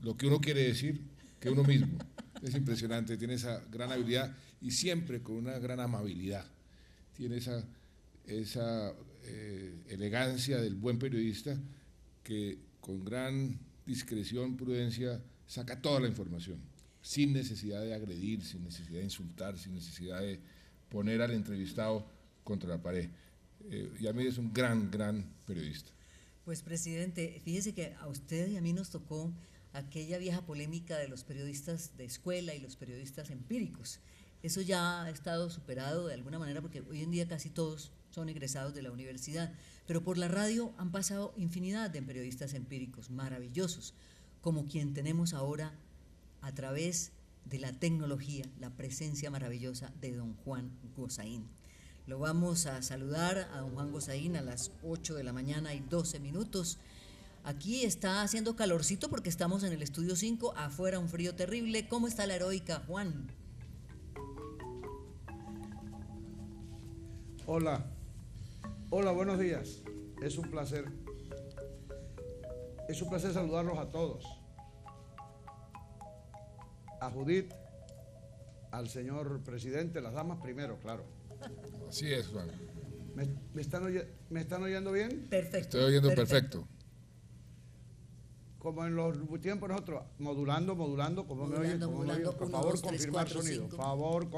lo que uno quiere decir que uno mismo. Es impresionante, tiene esa gran habilidad y siempre con una gran amabilidad. Tiene esa elegancia del buen periodista que con gran discreción, prudencia, saca toda la información, sin necesidad de agredir, sin necesidad de insultar, sin necesidad de poner al entrevistado contra la pared. Yamid es un gran periodista. Pues, presidente, fíjese que a usted y a mí nos tocó aquella vieja polémica de los periodistas de escuela y los periodistas empíricos. Eso ya ha estado superado de alguna manera porque hoy en día casi todos son egresados de la universidad, pero por la radio han pasado infinidad de periodistas empíricos maravillosos, como quien tenemos ahora a través de la tecnología, la presencia maravillosa de don Juan Gozaín. Lo vamos a saludar a don Juan Gozaín a las 8 de la mañana y 12 minutos. Aquí está haciendo calorcito porque estamos en el estudio 5, afuera un frío terrible. ¿Cómo está la heroica, Juan? Hola, buenos días. Es un placer saludarlos a todos. A Judith, al señor presidente, las damas primero, claro. Así es, Juan. ¿Me están oyendo bien? Perfecto. Estoy oyendo perfecto. como en los tiempos nosotros, modulando, ¿cómo me oyen? Por favor, confirmar sonido. Favor,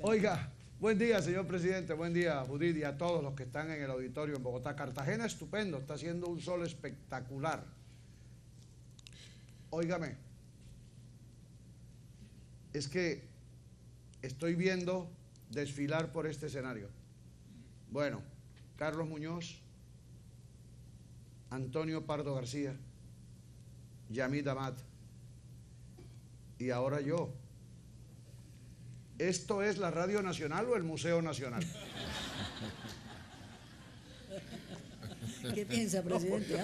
Oiga, buen día, señor presidente, buen día, Judith, y a todos los que están en el auditorio en Bogotá. Cartagena, estupendo, está haciendo un sol espectacular. Óigame, es que estoy viendo desfilar por este escenario. Bueno, Carlos Muñoz, Antonio Pardo García, Yamid Amat y ahora yo. ¿Esto es la Radio Nacional o el Museo Nacional? ¿Qué piensa, presidente?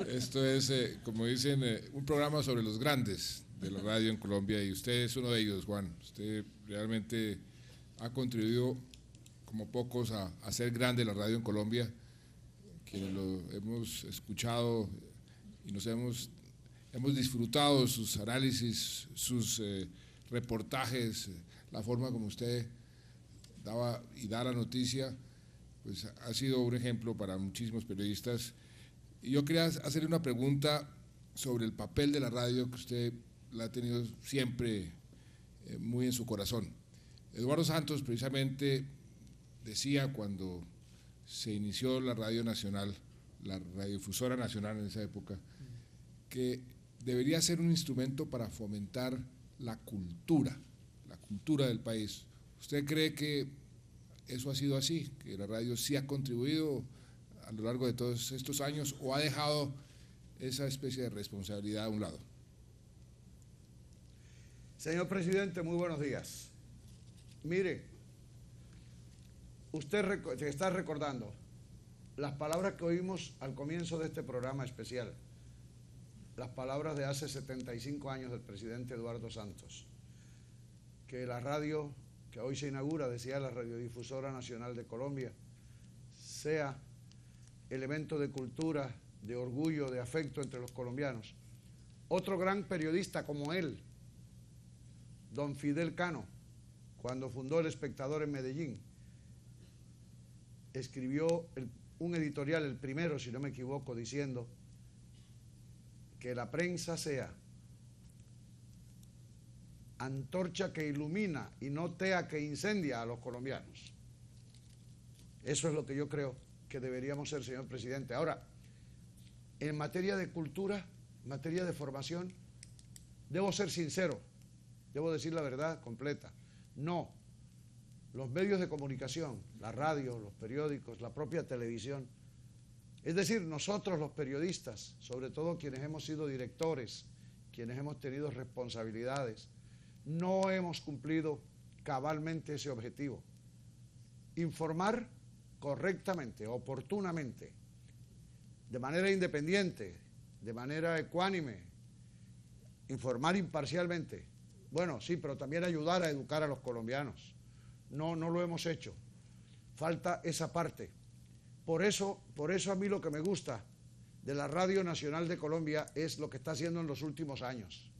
Esto es, como dicen, un programa sobre los grandes de la radio en Colombia, y usted es uno de ellos, Juan. Usted realmente ha contribuido como pocos a hacer grande la radio en Colombia, quienes lo hemos escuchado y nos hemos disfrutado sus análisis, sus reportajes, la forma como usted daba y da la noticia, pues ha sido un ejemplo para muchísimos periodistas. Y yo quería hacerle una pregunta sobre el papel de la radio, que usted la ha tenido siempre muy en su corazón. Eduardo Santos precisamente decía, cuando se inició la Radio Nacional, la Radiodifusora Nacional en esa época, que debería ser un instrumento para fomentar la cultura del país. ¿Usted cree que eso ha sido así, que la radio sí ha contribuido a lo largo de todos estos años, o ha dejado esa especie de responsabilidad a un lado? Señor presidente, muy buenos días. Mire, usted está recordando las palabras que oímos al comienzo de este programa especial, las palabras de hace 75 años del presidente Eduardo Santos, que la radio que hoy se inaugura, decía, la Radiodifusora Nacional de Colombia, sea elemento de cultura, de orgullo, de afecto entre los colombianos. Otro gran periodista como él, don Fidel Cano, cuando fundó El Espectador en Medellín, escribió un editorial, el primero, si no me equivoco, diciendo que la prensa sea antorcha que ilumina y no tea que incendia a los colombianos. Eso es lo que yo creo que deberíamos ser, señor presidente. Ahora, en materia de cultura, en materia de formación, debo ser sincero, debo decir la verdad completa. No, los medios de comunicación, la radio, los periódicos, la propia televisión, es decir, nosotros los periodistas, sobre todo quienes hemos sido directores, quienes hemos tenido responsabilidades, no hemos cumplido cabalmente ese objetivo. Informar correctamente, oportunamente, de manera independiente, de manera ecuánime, informar imparcialmente. Bueno, sí, pero también ayudar a educar a los colombianos. No lo hemos hecho. Falta esa parte. Por eso a mí lo que me gusta de la Radio Nacional de Colombia es lo que está haciendo en los últimos años.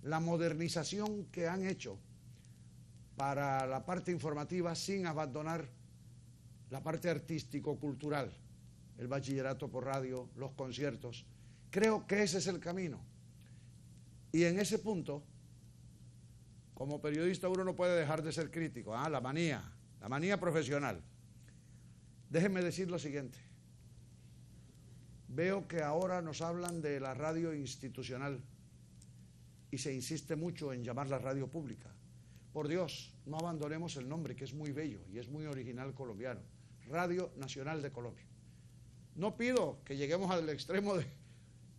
La modernización que han hecho para la parte informativa sin abandonar la parte artístico-cultural, el bachillerato por radio, los conciertos. Creo que ese es el camino. Y en ese punto, como periodista uno no puede dejar de ser crítico. La manía profesional. Déjenme decir lo siguiente. Veo que ahora nos hablan de la radio institucional y se insiste mucho en llamarla radio pública. Por Dios, no abandonemos el nombre, que es muy bello y es muy original colombiano. Radio Nacional de Colombia. No pido que lleguemos al extremo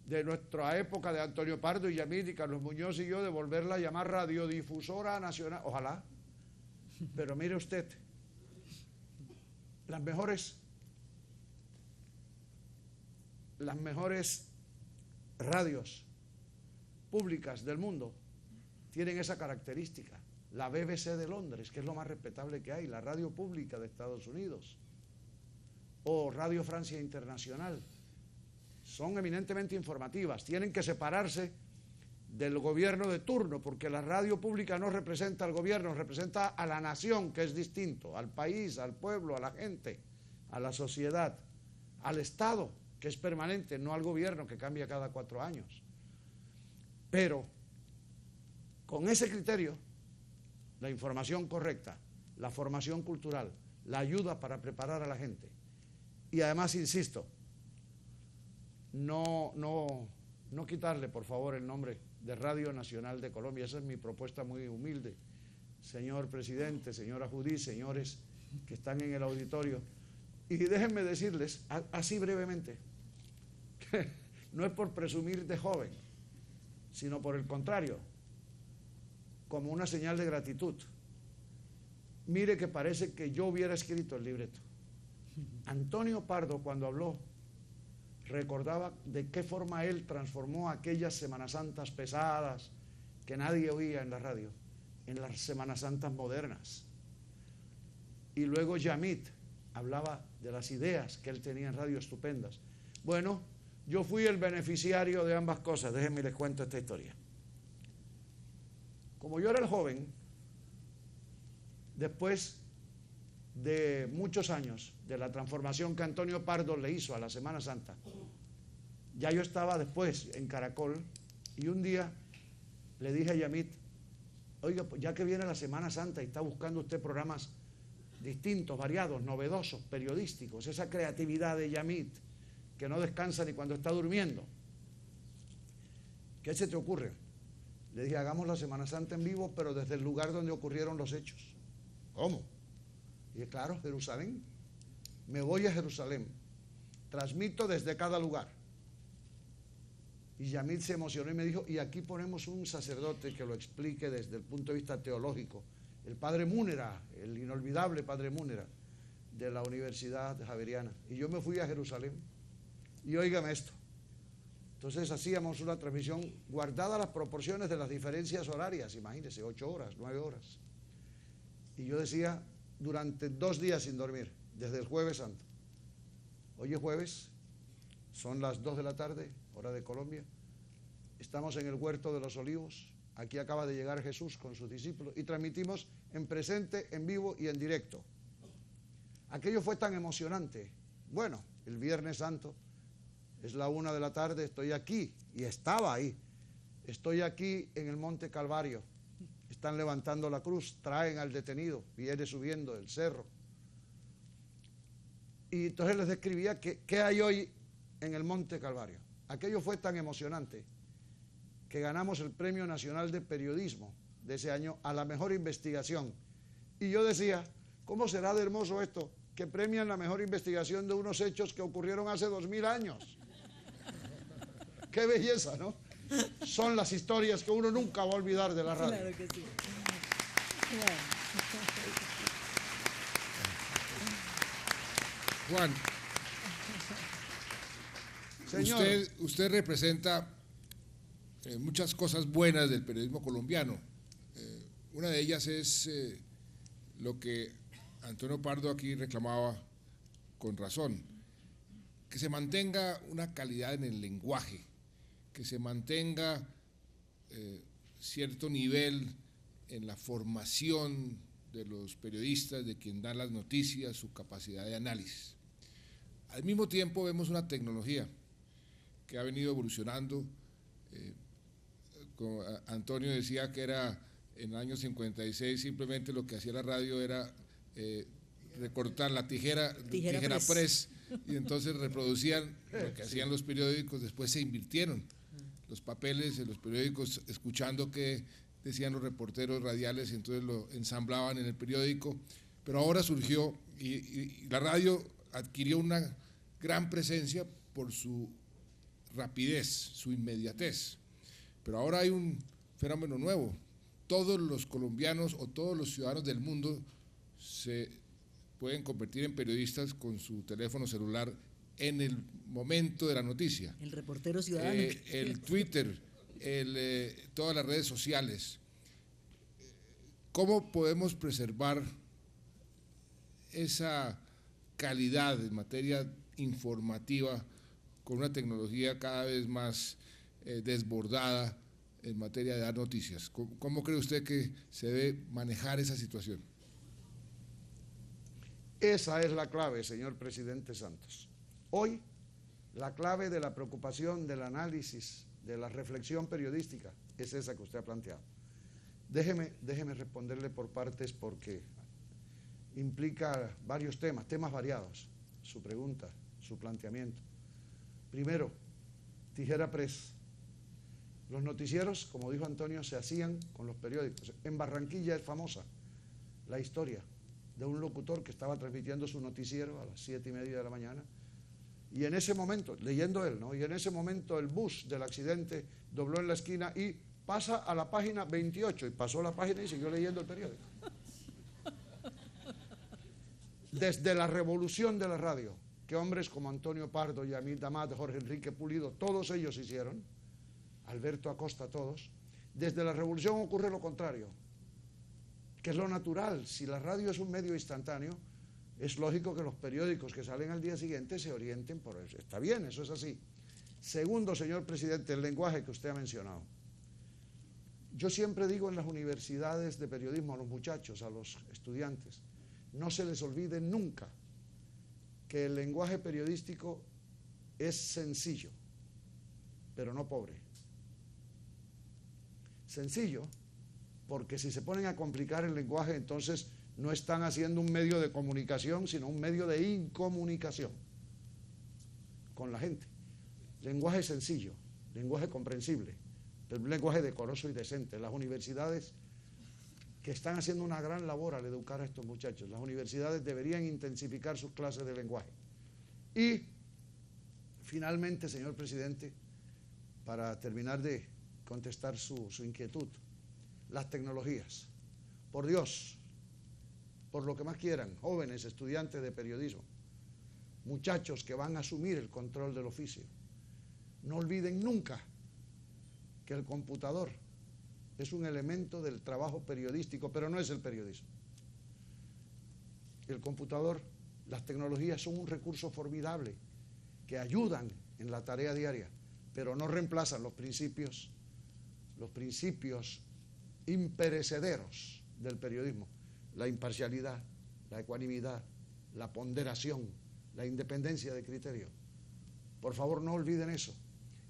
de nuestra época de Antonio Pardo y Yamid y Carlos Muñoz y yo, de volverla a llamar Radiodifusora Nacional. Ojalá. Pero mire usted, las mejores radios públicas del mundo tienen esa característica. La BBC de Londres, que es lo más respetable que hay, la radio pública de Estados Unidos, o Radio Francia Internacional, son eminentemente informativas. Tienen que separarse del gobierno de turno, porque la radio pública no representa al gobierno, representa a la nación, que es distinto, al país, al pueblo, a la gente, a la sociedad. al Estado, que es permanente, no al gobierno, que cambia cada 4 años. Pero con ese criterio, la información correcta, la formación cultural, la ayuda para preparar a la gente. Y además, insisto, no quitarle, por favor, el nombre de Radio Nacional de Colombia. Esa es mi propuesta muy humilde. Señor presidente, señora Judí, señores que están en el auditorio. Y déjenme decirles, así brevemente, que no es por presumir de joven, sino por el contrario, como una señal de gratitud. Mire que parece que yo hubiera escrito el libreto. Antonio Pardo, cuando habló, recordaba de qué forma él transformó aquellas Semanas Santas pesadas que nadie oía en la radio, en las Semanas Santas modernas. Y luego Yamit hablaba de las ideas que él tenía en radio estupendas. Bueno, yo fui el beneficiario de ambas cosas. Déjenme les cuento esta historia. Como yo era el joven, después de muchos años de la transformación que Antonio Pardo le hizo a la Semana Santa, ya yo estaba después en Caracol y un día le dije a Yamit, oiga, pues ya que viene la Semana Santa y está buscando usted programas distintos, variados, novedosos, periodísticos, esa creatividad de Yamit que no descansa ni cuando está durmiendo, ¿qué se te ocurre? Le dije, hagamos la Semana Santa en vivo, pero desde el lugar donde ocurrieron los hechos. ¿Cómo? Y dije, claro, Jerusalén. Me voy a Jerusalén. Transmito desde cada lugar. Y Yamit se emocionó y me dijo, y aquí ponemos un sacerdote que lo explique desde el punto de vista teológico. El padre Múnera, el inolvidable padre Múnera, de la Universidad Javeriana. Y yo me fui a Jerusalén. Y óigame esto. Entonces hacíamos una transmisión guardadas las proporciones de las diferencias horarias, imagínense, 8 horas, 9 horas. Y yo decía, durante 2 días sin dormir, desde el Jueves Santo. Hoy es jueves, son las 2 de la tarde, hora de Colombia. Estamos en el Huerto de los Olivos. Aquí acaba de llegar Jesús con sus discípulos y transmitimos en presente, en vivo y en directo. Aquello fue tan emocionante. Bueno, el Viernes Santo, es la 1 de la tarde, estoy aquí, y estaba ahí. Estoy aquí en el Monte Calvario. Están levantando la cruz, traen al detenido, viene subiendo el cerro. Y entonces les describía qué hay hoy en el Monte Calvario. Aquello fue tan emocionante que ganamos el Premio Nacional de Periodismo de ese año a la mejor investigación. Y yo decía, ¿cómo será de hermoso esto? Que premian la mejor investigación de unos hechos que ocurrieron hace 2000 años. ¡Qué belleza!, ¿no? Son las historias que uno nunca va a olvidar de la radio. Claro que sí. Juan, Señor. Usted representa muchas cosas buenas del periodismo colombiano. Una de ellas es lo que Antonio Pardo aquí reclamaba con razón, que se mantenga una calidad en el lenguaje, que se mantenga cierto nivel en la formación de los periodistas, de quien dan las noticias, su capacidad de análisis. Al mismo tiempo vemos una tecnología que ha venido evolucionando. Como Antonio decía que era en el año 56, simplemente lo que hacía la radio era recortar la tijera press, y entonces reproducían lo que hacían los periódicos. Después se invirtieron los papeles en los periódicos, escuchando qué decían los reporteros radiales, y entonces lo ensamblaban en el periódico. Pero ahora surgió, y la radio adquirió una gran presencia por su rapidez, su inmediatez. Pero ahora hay un fenómeno nuevo. Todos los colombianos o todos los ciudadanos del mundo se pueden convertir en periodistas con su teléfono celular en el momento de la noticia. El reportero ciudadano. El Twitter, todas las redes sociales. ¿Cómo podemos preservar esa calidad en materia informativa con una tecnología cada vez más desbordada en materia de dar noticias? ¿Cómo cree usted que se debe manejar esa situación? Esa es la clave, señor presidente Santos. Hoy, la clave de la preocupación, del análisis, de la reflexión periodística, es esa que usted ha planteado. Déjeme responderle por partes porque implica varios temas variados, su pregunta, su planteamiento. Primero, tijera press. Los noticieros, como dijo Antonio, se hacían con los periódicos. En Barranquilla es famosa la historia de un locutor que estaba transmitiendo su noticiero a las 7:30 de la mañana y en ese momento, leyendo él, ¿no? Y en ese momento el bus del accidente dobló en la esquina y pasa a la página 28 y pasó la página y siguió leyendo el periódico. Desde la revolución de la radio, que hombres como Antonio Pardo, Yamil Damat, Jorge Enrique Pulido, todos ellos hicieron, Alberto Acosta, todos, desde la revolución ocurre lo contrario, que es lo natural. Si la radio es un medio instantáneo, es lógico que los periódicos que salen al día siguiente se orienten por eso. Está bien, eso es así. Segundo, señor presidente, el lenguaje que usted ha mencionado. Yo siempre digo en las universidades de periodismo a los muchachos, a los estudiantes, no se les olvide nunca que el lenguaje periodístico es sencillo, pero no pobre. Sencillo, porque si se ponen a complicar el lenguaje, entonces no están haciendo un medio de comunicación, sino un medio de incomunicación con la gente. Lenguaje sencillo, lenguaje comprensible, un lenguaje decoroso y decente. Las universidades que están haciendo una gran labor al educar a estos muchachos, las universidades deberían intensificar sus clases de lenguaje. Y, finalmente, señor presidente, para terminar de contestar su inquietud, las tecnologías. Por Dios, por lo que más quieran, jóvenes, estudiantes de periodismo, muchachos que van a asumir el control del oficio, no olviden nunca que el computador es un elemento del trabajo periodístico, pero no es el periodismo. El computador, las tecnologías son un recurso formidable que ayudan en la tarea diaria, pero no reemplazan los principios imperecederos del periodismo: la imparcialidad, la ecuanimidad, la ponderación, la independencia de criterio. Por favor, no olviden eso.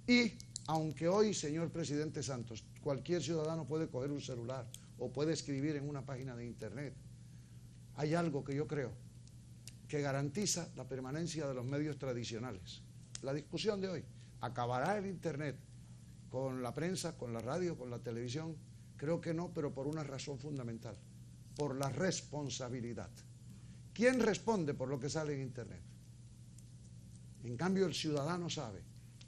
Y aunque hoy, señor presidente Santos, cualquier ciudadano puede coger un celular o puede escribir en una página de internet, hay algo que yo creo que garantiza la permanencia de los medios tradicionales. La discusión de hoy, ¿acabará el internet con la prensa, con la radio, con la televisión? Creo que no, pero por una razón fundamental: por la responsabilidad. ¿Quién responde por lo que sale en internet? En cambio, el ciudadano sabe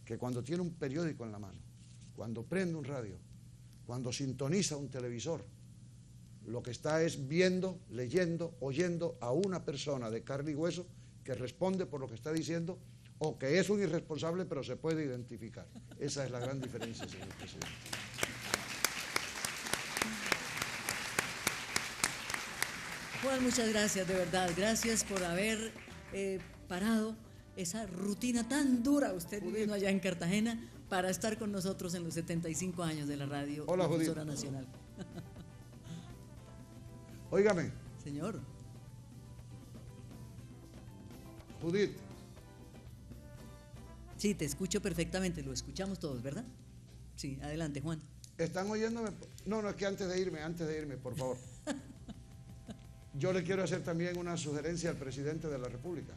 que cuando tiene un periódico en la mano, cuando prende un radio, cuando sintoniza un televisor, lo que está es viendo, leyendo, oyendo a una persona de carne y hueso que responde por lo que está diciendo, o que es un irresponsable pero se puede identificar. Esa es la gran diferencia, señor presidente. Juan, muchas gracias, de verdad. Gracias por haber parado esa rutina tan dura, usted viviendo allá en Cartagena, para estar con nosotros en los 75 años de la Radio Difusora Nacional. Óigame. Señor. Judith. Sí, te escucho perfectamente, lo escuchamos todos, ¿verdad? Sí, adelante, Juan. ¿Están oyéndome? No, es que antes de irme, por favor. Yo le quiero hacer también una sugerencia al presidente de la República.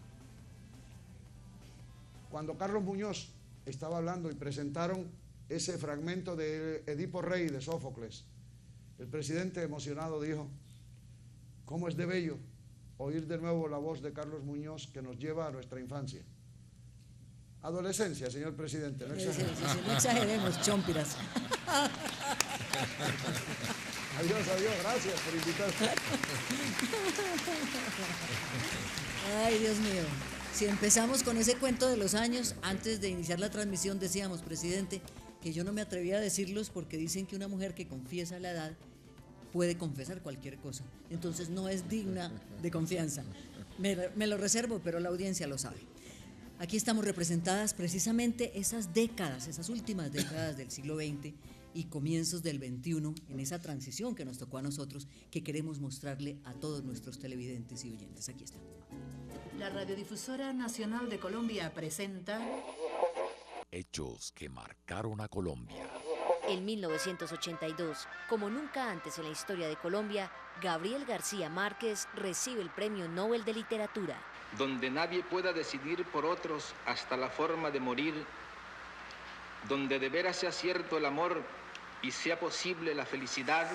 Cuando Carlos Muñoz estaba hablando y presentaron ese fragmento de Edipo Rey de Sófocles, el presidente emocionado dijo: ¿cómo es de bello oír de nuevo la voz de Carlos Muñoz que nos lleva a nuestra infancia? Adolescencia, señor presidente, no exageremos. Sí, no exageremos, chompiras. Adiós, gracias por invitarme. Ay, Dios mío. Si empezamos con ese cuento de los años, antes de iniciar la transmisión decíamos, presidente, que yo no me atrevía a decirlos porque dicen que una mujer que confiesa la edad puede confesar cualquier cosa. Entonces no es digna de confianza. Me lo reservo, pero la audiencia lo sabe. Aquí estamos representadas precisamente esas décadas, esas últimas décadas del siglo XX, y comienzos del 21, en esa transición que nos tocó a nosotros, que queremos mostrarle a todos nuestros televidentes y oyentes. Aquí está. La Radiodifusora Nacional de Colombia presenta Hechos que marcaron a Colombia. En 1982, como nunca antes en la historia de Colombia, Gabriel García Márquez recibe el Premio Nobel de Literatura. Donde nadie pueda decidir por otros hasta la forma de morir, donde de veras sea cierto el amor y sea posible la felicidad.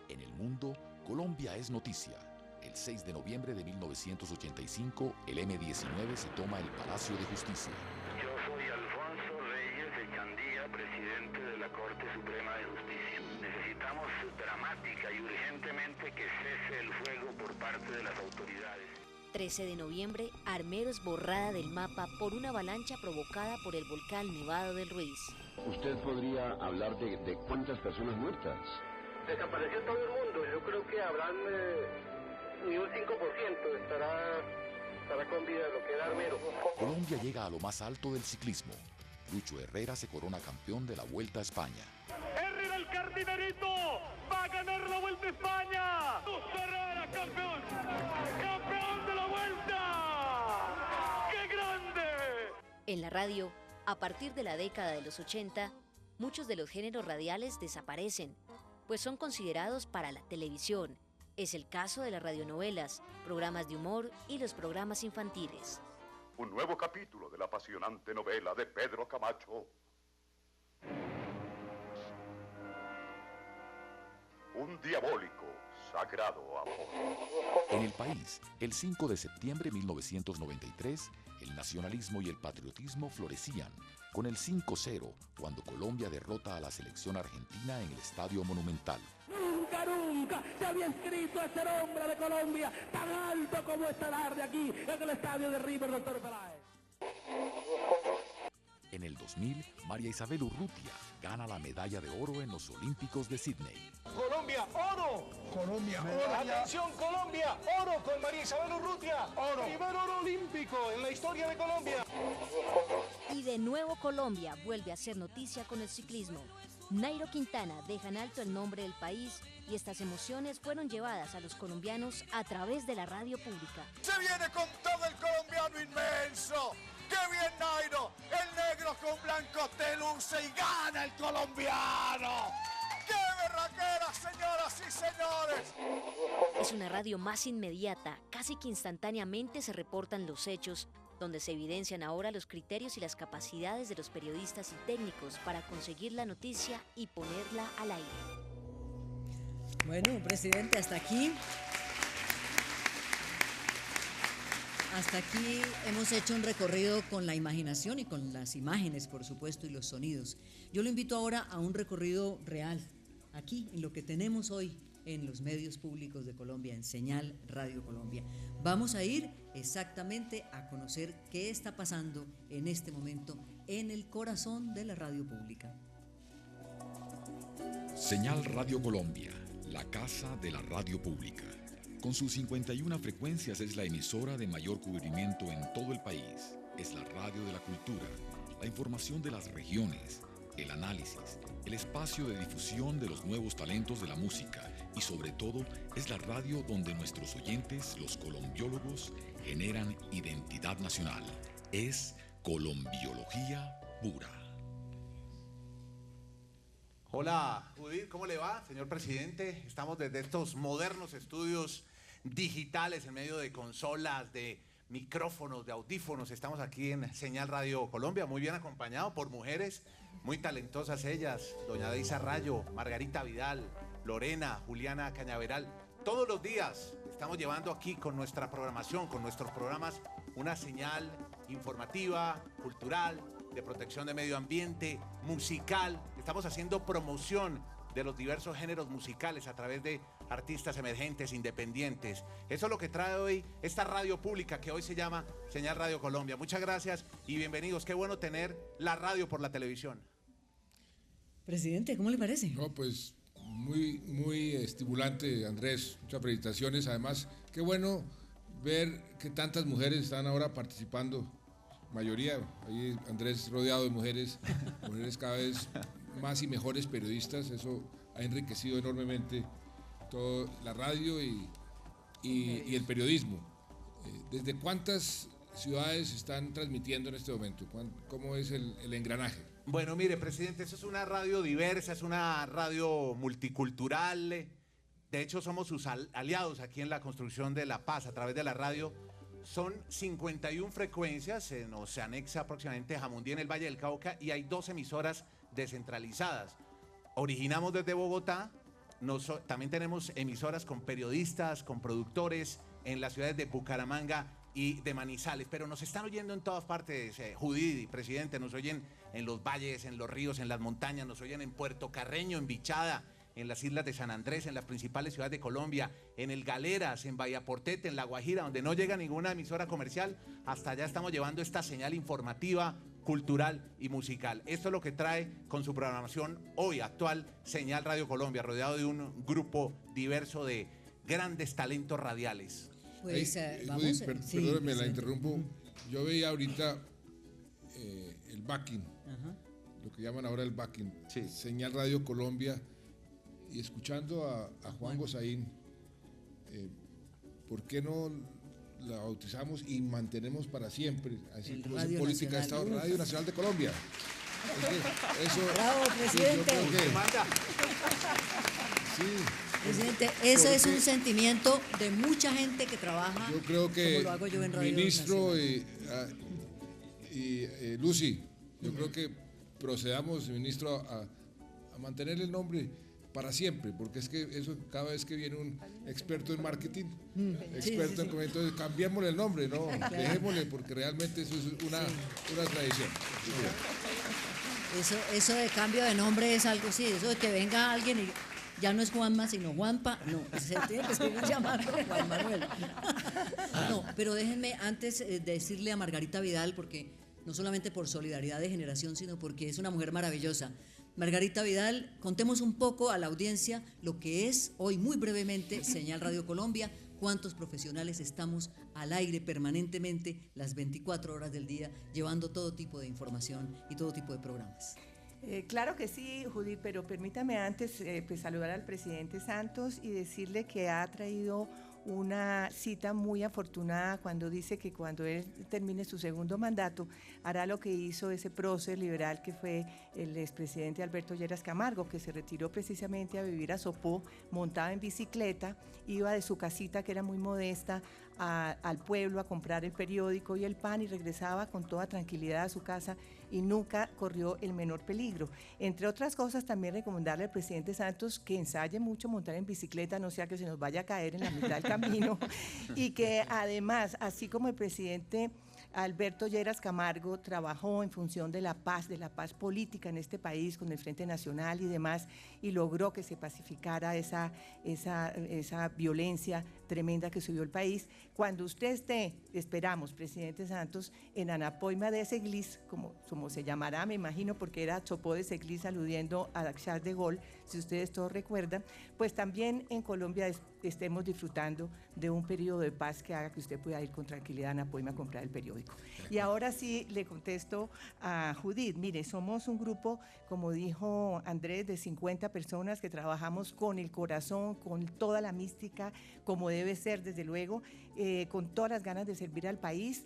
En el mundo, Colombia es noticia. El 6 de noviembre de 1985, el M-19 se toma el Palacio de Justicia. Yo soy Alfonso Reyes de Chandía, presidente de la Corte Suprema de Justicia. Necesitamos dramática y urgentemente que cese el fuego por parte de las autoridades. 13 de noviembre, Armero es borrada del mapa por una avalancha provocada por el volcán Nevado del Ruiz. ¿Usted podría hablar de cuántas personas muertas? Desapareció todo el mundo. Yo creo que habrán ni un 5% estará con vida lo que era Armero. Colombia llega a lo más alto del ciclismo. Lucho Herrera se corona campeón de la Vuelta a España. Herrera el Cardinerito va a ganar la Vuelta a España. Lucho Herrera, campeón. Campeón de la Vuelta. ¡Qué grande! En la radio, a partir de la década de los 80, muchos de los géneros radiales desaparecen, pues son considerados para la televisión. Es el caso de las radionovelas, programas de humor y los programas infantiles. Un nuevo capítulo de la apasionante novela de Pedro Camacho. Un diabólico, sagrado amor. En el país, el 5 de septiembre de 1993, el nacionalismo y el patriotismo florecían con el 5-0 cuando Colombia derrota a la selección argentina en el Estadio Monumental. Nunca se había inscrito ese nombre de Colombia tan alto como esta de aquí en el estadio de River, doctor Peláez. En el 2000, María Isabel Urrutia gana la medalla de oro en los Olímpicos de Sydney. Colombia, oro. Colombia, oro. Atención, Colombia, oro con María Isabel Urrutia. Oro. Primer oro olímpico en la historia de Colombia. Y de nuevo Colombia vuelve a ser noticia con el ciclismo. Nairo Quintana deja en alto el nombre del país y estas emociones fueron llevadas a los colombianos a través de la radio pública. Se viene con todo el colombiano inmenso. ¡Qué bien, Nairo! El negro con blanco te luce y gana el colombiano. ¡Qué berraquera, señoras y señores! Es una radio más inmediata, casi que instantáneamente se reportan los hechos, donde se evidencian ahora los criterios y las capacidades de los periodistas y técnicos para conseguir la noticia y ponerla al aire. Bueno, presidente, hasta aquí hemos hecho un recorrido con la imaginación y con las imágenes, por supuesto, y los sonidos. Yo lo invito ahora a un recorrido real, aquí, en lo que tenemos hoy en los medios públicos de Colombia, en Señal Radio Colombia. Vamos a ir exactamente a conocer qué está pasando en este momento en el corazón de la radio pública. Señal Radio Colombia, la casa de la radio pública. Con sus 51 frecuencias es la emisora de mayor cubrimiento en todo el país. Es la radio de la cultura, la información de las regiones, el análisis, el espacio de difusión de los nuevos talentos de la música y sobre todo es la radio donde nuestros oyentes, los colombiólogos, generan identidad nacional. Es colombiología pura. Hola, Judith, ¿cómo le va, señor presidente? Estamos desde estos modernos estudios digitales en medio de consolas, de micrófonos, de audífonos. Estamos aquí en Señal Radio Colombia, muy bien acompañado por mujeres muy talentosas ellas, doña Deisa Rayo, Margarita Vidal, Lorena, Juliana Cañaveral. Todos los días estamos llevando aquí con nuestra programación, con nuestros programas, una señal informativa, cultural, de protección de medio ambiente, musical. Estamos haciendo promoción de los diversos géneros musicales a través de artistas emergentes, independientes. Eso es lo que trae hoy esta radio pública que hoy se llama Señal Radio Colombia. Muchas gracias y bienvenidos. Qué bueno tener la radio por la televisión. Presidente, ¿cómo le parece? No, pues muy estimulante, Andrés. Muchas felicitaciones. Además, qué bueno ver que tantas mujeres están ahora participando mayoría, ahí Andrés rodeado de mujeres cada vez más y mejores periodistas, eso ha enriquecido enormemente toda la radio y el periodismo. ¿Desde cuántas ciudades están transmitiendo en este momento? ¿Cómo es el engranaje? Bueno, mire, presidente, eso es una radio diversa, es una radio multicultural. De hecho, somos sus aliados aquí en la construcción de la paz a través de la radio. Son 51 frecuencias, se nos anexa próximamente Jamundí en el Valle del Cauca y hay 2 emisoras descentralizadas. Originamos desde Bogotá, también tenemos emisoras con periodistas, con productores en las ciudades de Bucaramanga y de Manizales, pero nos están oyendo en todas partes, Judith, presidente, nos oyen en los valles, en los ríos, en las montañas, nos oyen en Puerto Carreño, en Bichada, en las islas de San Andrés, en las principales ciudades de Colombia, en el Galeras, en Vallaportete, en La Guajira, donde no llega ninguna emisora comercial. Hasta allá estamos llevando esta señal informativa, cultural y musical. Esto es lo que trae con su programación hoy actual Señal Radio Colombia, rodeado de un grupo diverso de grandes talentos radiales. Pues vamos, perdóneme, la interrumpo. Yo veía ahorita el backing, lo que llaman ahora el backing, Señal Radio Colombia, y escuchando a Juan Gozaín, ¿por qué no la bautizamos y mantenemos para siempre, así como es política de Estado, Radio Nacional de Colombia? Eso, bravo, presidente. Presidente, eso es un sentimiento de mucha gente que trabaja. Yo creo que como lo hago yo en Radio ministro y Lucy, yo creo que procedamos, ministro, a mantener el nombre para siempre, porque es que eso cada vez que viene un experto en marketing, experto en entonces cambiémosle el nombre, no, dejémosle, porque realmente eso es una tradición. Eso de cambio de nombre es algo, sí, eso de que venga alguien y ya no es Juanma, sino Juanpa, no, se tiene que seguir llamando Juan Manuel. No, pero déjenme antes decirle a Margarita Vidal, porque no solamente por solidaridad de generación, sino porque es una mujer maravillosa. Margarita Vidal, contemos un poco a la audiencia lo que es hoy muy brevemente Señal Radio Colombia, cuántos profesionales estamos al aire permanentemente las 24 horas del día llevando todo tipo de información y todo tipo de programas. Claro que sí, Judith, pero permítame antes pues saludar al presidente Santos y decirle que ha traído una cita muy afortunada cuando dice que cuando él termine su segundo mandato hará lo que hizo ese prócer liberal que fue el expresidente Alberto Lleras Camargo, que se retiró precisamente a vivir a Sopó, montaba en bicicleta, iba de su casita que era muy modesta al pueblo a comprar el periódico y el pan y regresaba con toda tranquilidad a su casa y nunca corrió el menor peligro. Entre otras cosas, también recomendarle al presidente Santos que ensaye mucho montar en bicicleta, no sea que se nos vaya a caer en la mitad del camino, y que además, así como el presidente Alberto Lleras Camargo trabajó en función de la paz política en este país con el Frente Nacional y demás, y logró que se pacificara esa violencia tremenda que subió el país. Cuando usted esté, esperamos, presidente Santos, en Anapoima de Seglis, como se llamará, me imagino, porque era Chopó de Seglis, aludiendo a Charles de Gaulle, si ustedes todos recuerdan, pues también en Colombia estemos disfrutando de un periodo de paz que haga que usted pueda ir con tranquilidad a Anapoima a comprar el periódico. Y ahora sí le contesto a Judith. Mire, somos un grupo, como dijo Andrés, de 50 personas que trabajamos con el corazón, con toda la mística, como debe ser, desde luego, con todas las ganas de servir al país.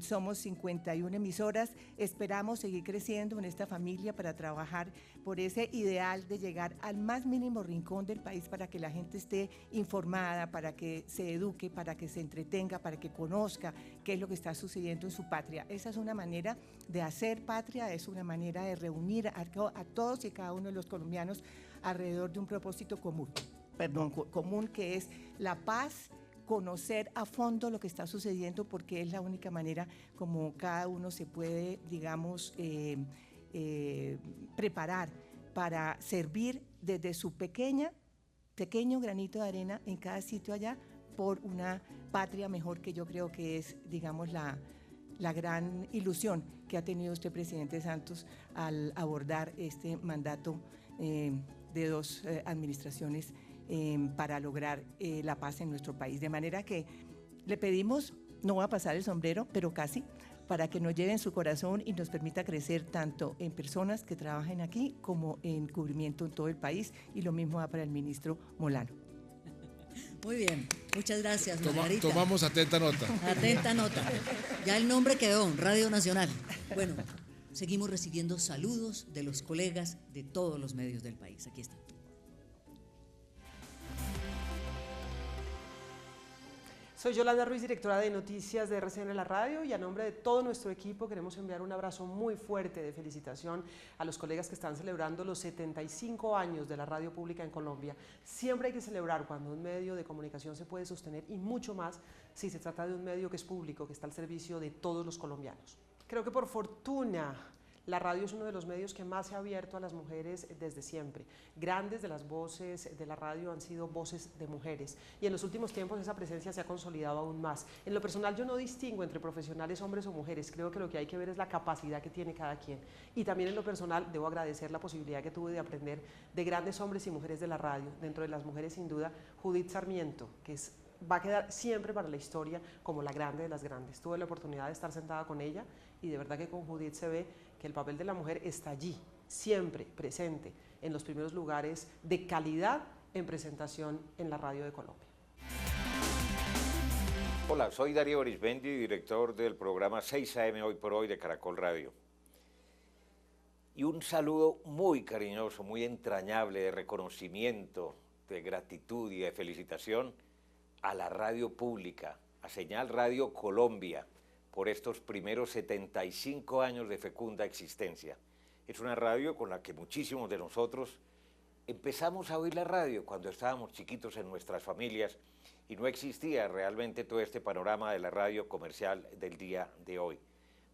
Somos 51 emisoras, esperamos seguir creciendo en esta familia para trabajar por ese ideal de llegar al más mínimo rincón del país para que la gente esté informada, para que se eduque, para que se entretenga, para que conozca qué es lo que está sucediendo en su patria. Esa es una manera de hacer patria, es una manera de reunir a todos y cada uno de los colombianos alrededor de un propósito común, que es la paz, conocer a fondo lo que está sucediendo, porque es la única manera como cada uno se puede, digamos, preparar para servir desde su pequeño granito de arena en cada sitio allá por una patria mejor, que yo creo que es, digamos, la gran ilusión que ha tenido usted, presidente Santos, al abordar este mandato de 2 administraciones para lograr la paz en nuestro país. De manera que le pedimos, no va a pasar el sombrero, pero casi, para que nos lleve en su corazón y nos permita crecer tanto en personas que trabajen aquí como en cubrimiento en todo el país, y lo mismo va para el ministro Molano. Muy bien, muchas gracias, Margarita. Tomamos atenta nota. Atenta nota. Ya el nombre quedó, Radio Nacional. Bueno, seguimos recibiendo saludos de los colegas de todos los medios del país. Aquí están. Soy Yolanda Ruiz, directora de Noticias de RCN La Radio, y a nombre de todo nuestro equipo queremos enviar un abrazo muy fuerte de felicitación a los colegas que están celebrando los 75 años de la radio pública en Colombia. Siempre hay que celebrar cuando un medio de comunicación se puede sostener, y mucho más si se trata de un medio que es público, que está al servicio de todos los colombianos. Creo que por fortuna la radio es uno de los medios que más se ha abierto a las mujeres desde siempre. Grandes de las voces de la radio han sido voces de mujeres, y en los últimos tiempos esa presencia se ha consolidado aún más. En lo personal yo no distingo entre profesionales hombres o mujeres, creo que lo que hay que ver es la capacidad que tiene cada quien. Y también en lo personal debo agradecer la posibilidad que tuve de aprender de grandes hombres y mujeres de la radio. Dentro de las mujeres, sin duda, Judith Sarmiento, que va a quedar siempre para la historia como la grande de las grandes. Tuve la oportunidad de estar sentada con ella, y de verdad que con Judith se ve que el papel de la mujer está allí, siempre presente, en los primeros lugares de calidad en presentación en la radio de Colombia. Hola, soy Darío Arismendi, director del programa 6 AM Hoy por Hoy de Caracol Radio. Y un saludo muy cariñoso, muy entrañable, de reconocimiento, de gratitud y de felicitación a la radio pública, a Señal Radio Colombia, por estos primeros 75 años de fecunda existencia. Es una radio con la que muchísimos de nosotros empezamos a oír la radio cuando estábamos chiquitos en nuestras familias, y no existía realmente todo este panorama de la radio comercial del día de hoy.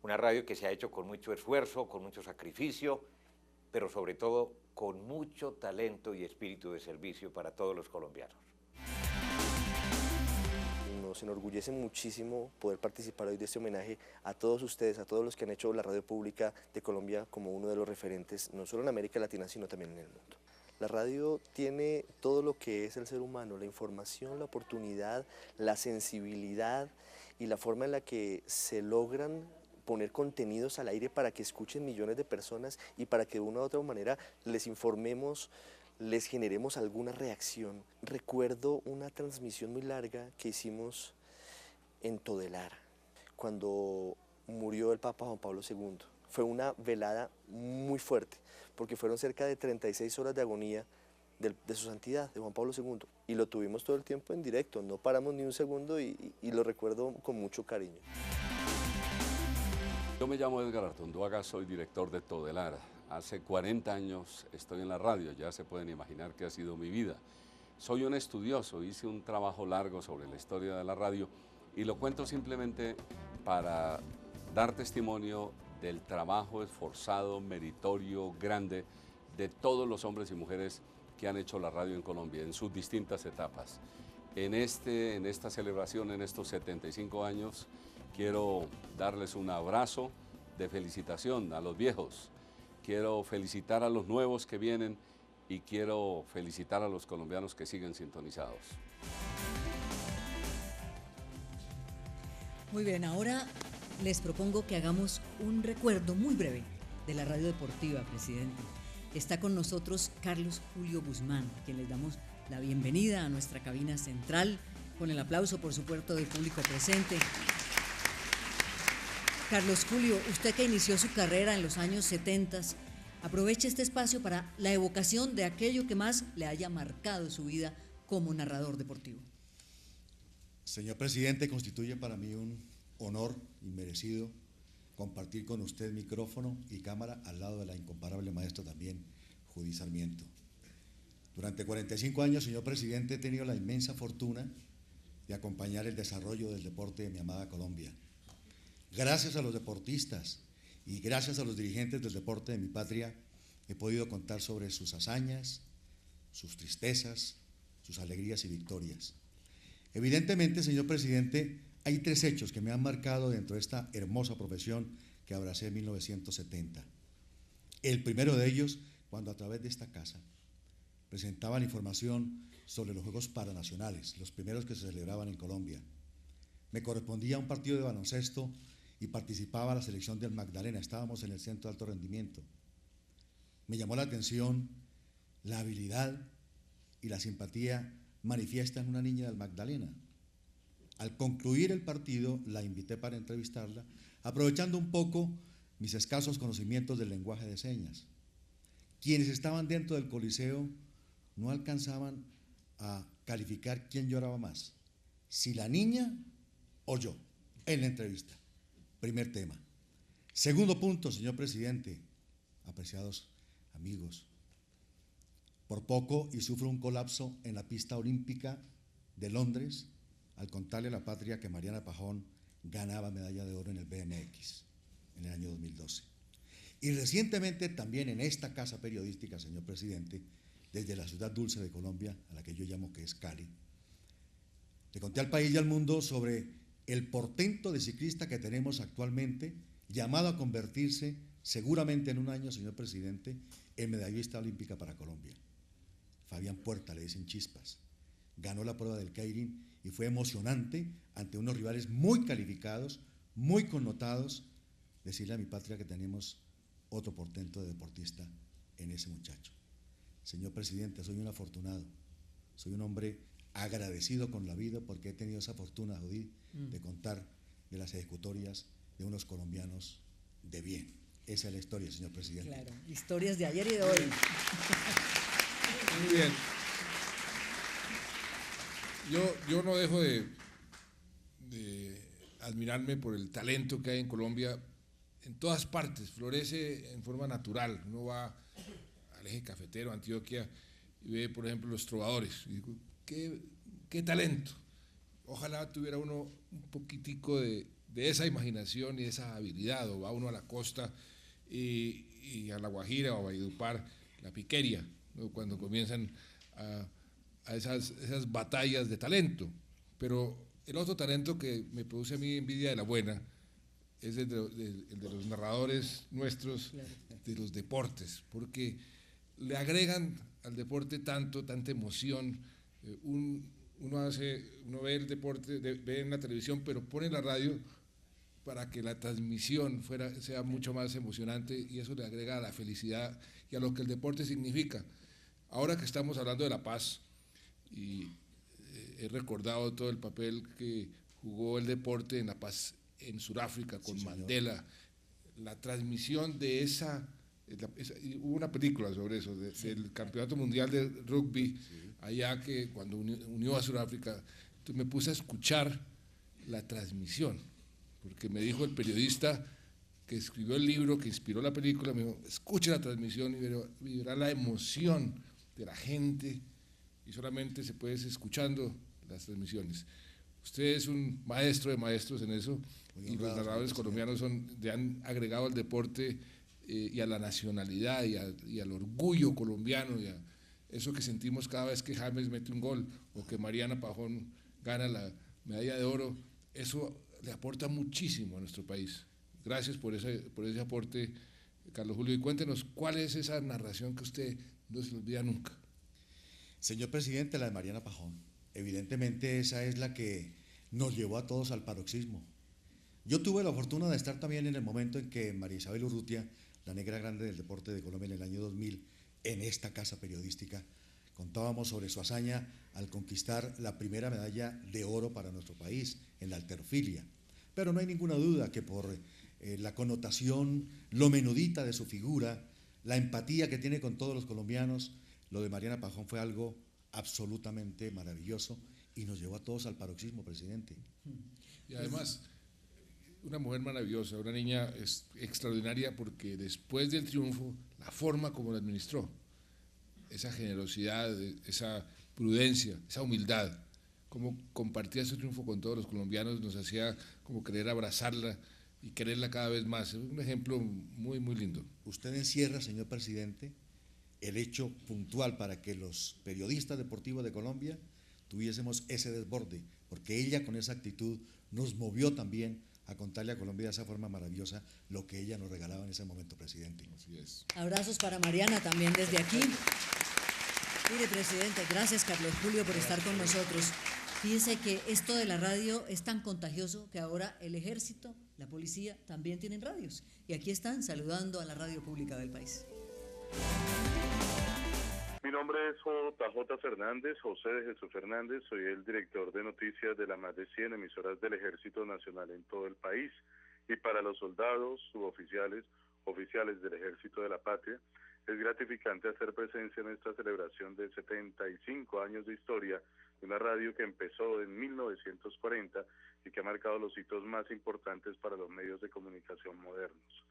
Una radio que se ha hecho con mucho esfuerzo, con mucho sacrificio, pero sobre todo con mucho talento y espíritu de servicio para todos los colombianos. Nos enorgullece muchísimo poder participar hoy de este homenaje a todos ustedes, a todos los que han hecho la radio pública de Colombia como uno de los referentes, no solo en América Latina, sino también en el mundo. La radio tiene todo lo que es el ser humano: la información, la oportunidad, la sensibilidad y la forma en la que se logran poner contenidos al aire para que escuchen millones de personas y para que de una u otra manera les informemos, les generemos alguna reacción. Recuerdo una transmisión muy larga que hicimos en Todelara, cuando murió el Papa Juan Pablo II. Fue una velada muy fuerte, porque fueron cerca de 36 horas de agonía de su santidad, de Juan Pablo II, y lo tuvimos todo el tiempo en directo, no paramos ni un segundo, y lo recuerdo con mucho cariño. Yo me llamo Edgar Artonduaga, soy director de Todelara. Hace 40 años estoy en la radio, ya se pueden imaginar que ha sido mi vida. Soy un estudioso, hice un trabajo largo sobre la historia de la radio, y lo cuento simplemente para dar testimonio del trabajo esforzado, meritorio, grande de todos los hombres y mujeres que han hecho la radio en Colombia en sus distintas etapas. En esta celebración, en estos 75 años, quiero darles un abrazo de felicitación a los viejos. Quiero felicitar a los nuevos que vienen, y quiero felicitar a los colombianos que siguen sintonizados. Muy bien, ahora les propongo que hagamos un recuerdo muy breve de la radio deportiva, presidente. Está con nosotros Carlos Julio Guzmán, a quien les damos la bienvenida a nuestra cabina central, con el aplauso, por supuesto, del público presente. Carlos Julio, usted que inició su carrera en los años 70, aproveche este espacio para la evocación de aquello que más le haya marcado su vida como narrador deportivo. Señor presidente, constituye para mí un honor inmerecido compartir con usted micrófono y cámara al lado de la incomparable maestra también, Judith Sarmiento. Durante 45 años, señor presidente, he tenido la inmensa fortuna de acompañar el desarrollo del deporte de mi amada Colombia. Gracias a los deportistas y gracias a los dirigentes del deporte de mi patria, he podido contar sobre sus hazañas, sus tristezas, sus alegrías y victorias. Evidentemente, señor presidente, hay 3 hechos que me han marcado dentro de esta hermosa profesión que abracé en 1970. El primero de ellos, cuando a través de esta casa presentaban información sobre los Juegos Paranacionales, los primeros que se celebraban en Colombia. Me correspondía un partido de baloncesto y participaba la selección del Magdalena, estábamos en el centro de alto rendimiento. Me llamó la atención la habilidad y la simpatía manifiesta en una niña del Magdalena. Al concluir el partido, la invité para entrevistarla, aprovechando un poco mis escasos conocimientos del lenguaje de señas. Quienes estaban dentro del Coliseo no alcanzaban a calificar quién lloraba más, si la niña o yo, en la entrevista. Primer tema. Segundo punto, señor presidente, apreciados amigos, por poco y sufro un colapso en la pista olímpica de Londres al contarle a la patria que Mariana Pajón ganaba medalla de oro en el BMX en el año 2012. Y recientemente también en esta casa periodística, señor presidente, desde la ciudad dulce de Colombia, a la que yo llamo que es Cali, le conté al país y al mundo sobre el portento de ciclista que tenemos actualmente, llamado a convertirse seguramente en un año, señor presidente, en medallista olímpica para Colombia. Fabián Puerta, le dicen Chispas, ganó la prueba del Keirin y fue emocionante ante unos rivales muy calificados, muy connotados, decirle a mi patria que tenemos otro portento de deportista en ese muchacho. Señor presidente, soy un afortunado, soy un hombre agradecido con la vida porque he tenido esa fortuna, Judith, de contar de las ejecutorias de unos colombianos de bien. Esa es la historia, señor presidente. Claro, historias de ayer y de hoy. Muy bien. Yo no dejo de admirarme por el talento que hay en Colombia. En todas partes, florece en forma natural. Uno va al eje cafetero, Antioquia, y ve, por ejemplo, los trovadores. Y digo, qué talento. Ojalá tuviera uno un poquitico de esa imaginación y esa habilidad. O va uno a la costa y a La Guajira o a Valledupar, la piquería, ¿no? Cuando comienzan a esas batallas de talento. Pero el otro talento que me produce a mí envidia de la buena es el de los narradores nuestros, claro, de los deportes, porque le agregan al deporte tanta emoción. Uno ve el deporte, ve en la televisión, pero pone la radio para que la transmisión sea mucho más emocionante, y eso le agrega a la felicidad y a lo que el deporte significa. Ahora que estamos hablando de la paz, y he recordado todo el papel que jugó el deporte en la paz en Sudáfrica con Mandela, la transmisión de hubo una película sobre eso, del Campeonato Mundial de Rugby, allá que cuando unió a Sudáfrica, entonces me puse a escuchar la transmisión, porque me dijo el periodista que escribió el libro, que inspiró la película, me dijo, escuche la transmisión y verá la emoción de la gente, y solamente se puede ir escuchando las transmisiones. Usted es un maestro de maestros en eso, y los narradores colombianos le han agregado al deporte y a la nacionalidad y al orgullo colombiano, y a eso que sentimos cada vez que James mete un gol o que Mariana Pajón gana la medalla de oro. Eso le aporta muchísimo a nuestro país. Gracias por ese aporte, Carlos Julio. Y cuéntenos, ¿cuál es esa narración que usted no se olvida nunca? Señor presidente, la de Mariana Pajón. Evidentemente esa es la que nos llevó a todos al paroxismo. Yo tuve la fortuna de estar también en el momento en que María Isabel Urrutia, la negra grande del deporte de Colombia en el año 2000, en esta casa periodística, contábamos sobre su hazaña al conquistar la primera medalla de oro para nuestro país en la halterofilia. Pero no hay ninguna duda que por la connotación, lo menudita de su figura, la empatía que tiene con todos los colombianos, lo de Mariana Pajón fue algo absolutamente maravilloso y nos llevó a todos al paroxismo, presidente. Y además, una mujer maravillosa, una niña extraordinaria, porque después del triunfo, la forma como la administró, esa generosidad, esa prudencia, esa humildad, como compartía ese triunfo con todos los colombianos, nos hacía como querer abrazarla y quererla cada vez más. Es un ejemplo muy, muy lindo. Usted encierra, señor presidente, el hecho puntual para que los periodistas deportivos de Colombia tuviésemos ese desborde, porque ella con esa actitud nos movió también a contarle a Colombia de esa forma maravillosa lo que ella nos regalaba en ese momento, presidente. Así es. Abrazos para Mariana también desde aquí. Mire, presidente, gracias Carlos Julio por estar con nosotros. Fíjense que esto de la radio es tan contagioso que ahora el ejército la policía también tienen radios. Y aquí están saludando a la radio pública del país. Mi nombre es JJ Fernández, José de Jesús Fernández, soy el director de noticias de las más de 100 emisoras del Ejército Nacional en todo el país. Y para los soldados, suboficiales, oficiales del Ejército de la Patria, es gratificante hacer presencia en esta celebración de 75 años de historia de una radio que empezó en 1940 y que ha marcado los hitos más importantes para los medios de comunicación modernos.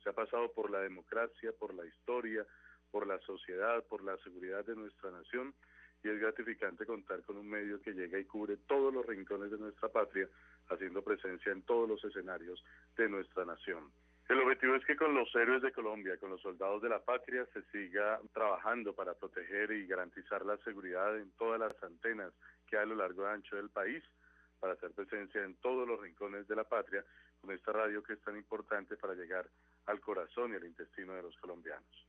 Se ha pasado por la democracia, por la historia, por la sociedad, por la seguridad de nuestra nación, y es gratificante contar con un medio que llega y cubre todos los rincones de nuestra patria, haciendo presencia en todos los escenarios de nuestra nación. El objetivo es que con los héroes de Colombia, con los soldados de la patria, se siga trabajando para proteger y garantizar la seguridad en todas las antenas que hay a lo largo y ancho del país, para hacer presencia en todos los rincones de la patria, con esta radio que es tan importante para llegar al corazón y al intestino de los colombianos.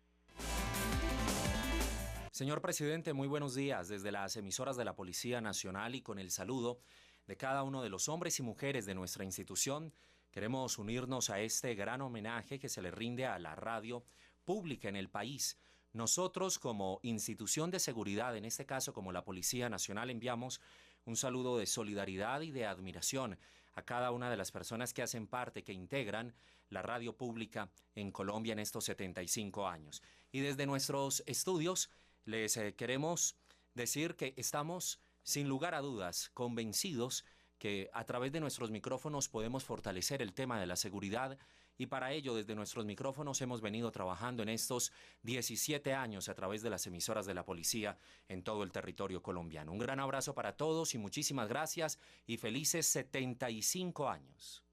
Señor presidente, muy buenos días desde las emisoras de la Policía Nacional y con el saludo de cada uno de los hombres y mujeres de nuestra institución. Queremos unirnos a este gran homenaje que se le rinde a la radio pública en el país. Nosotros, como institución de seguridad, en este caso como la Policía Nacional, enviamos un saludo de solidaridad y de admiración a cada una de las personas que hacen parte, que integran la radio pública en Colombia en estos 75 años. Y desde nuestros estudios les queremos decir que estamos, sin lugar a dudas, convencidos que a través de nuestros micrófonos podemos fortalecer el tema de la seguridad, y para ello desde nuestros micrófonos hemos venido trabajando en estos 17 años a través de las emisoras de la policía en todo el territorio colombiano. Un gran abrazo para todos y muchísimas gracias y felices 75 años.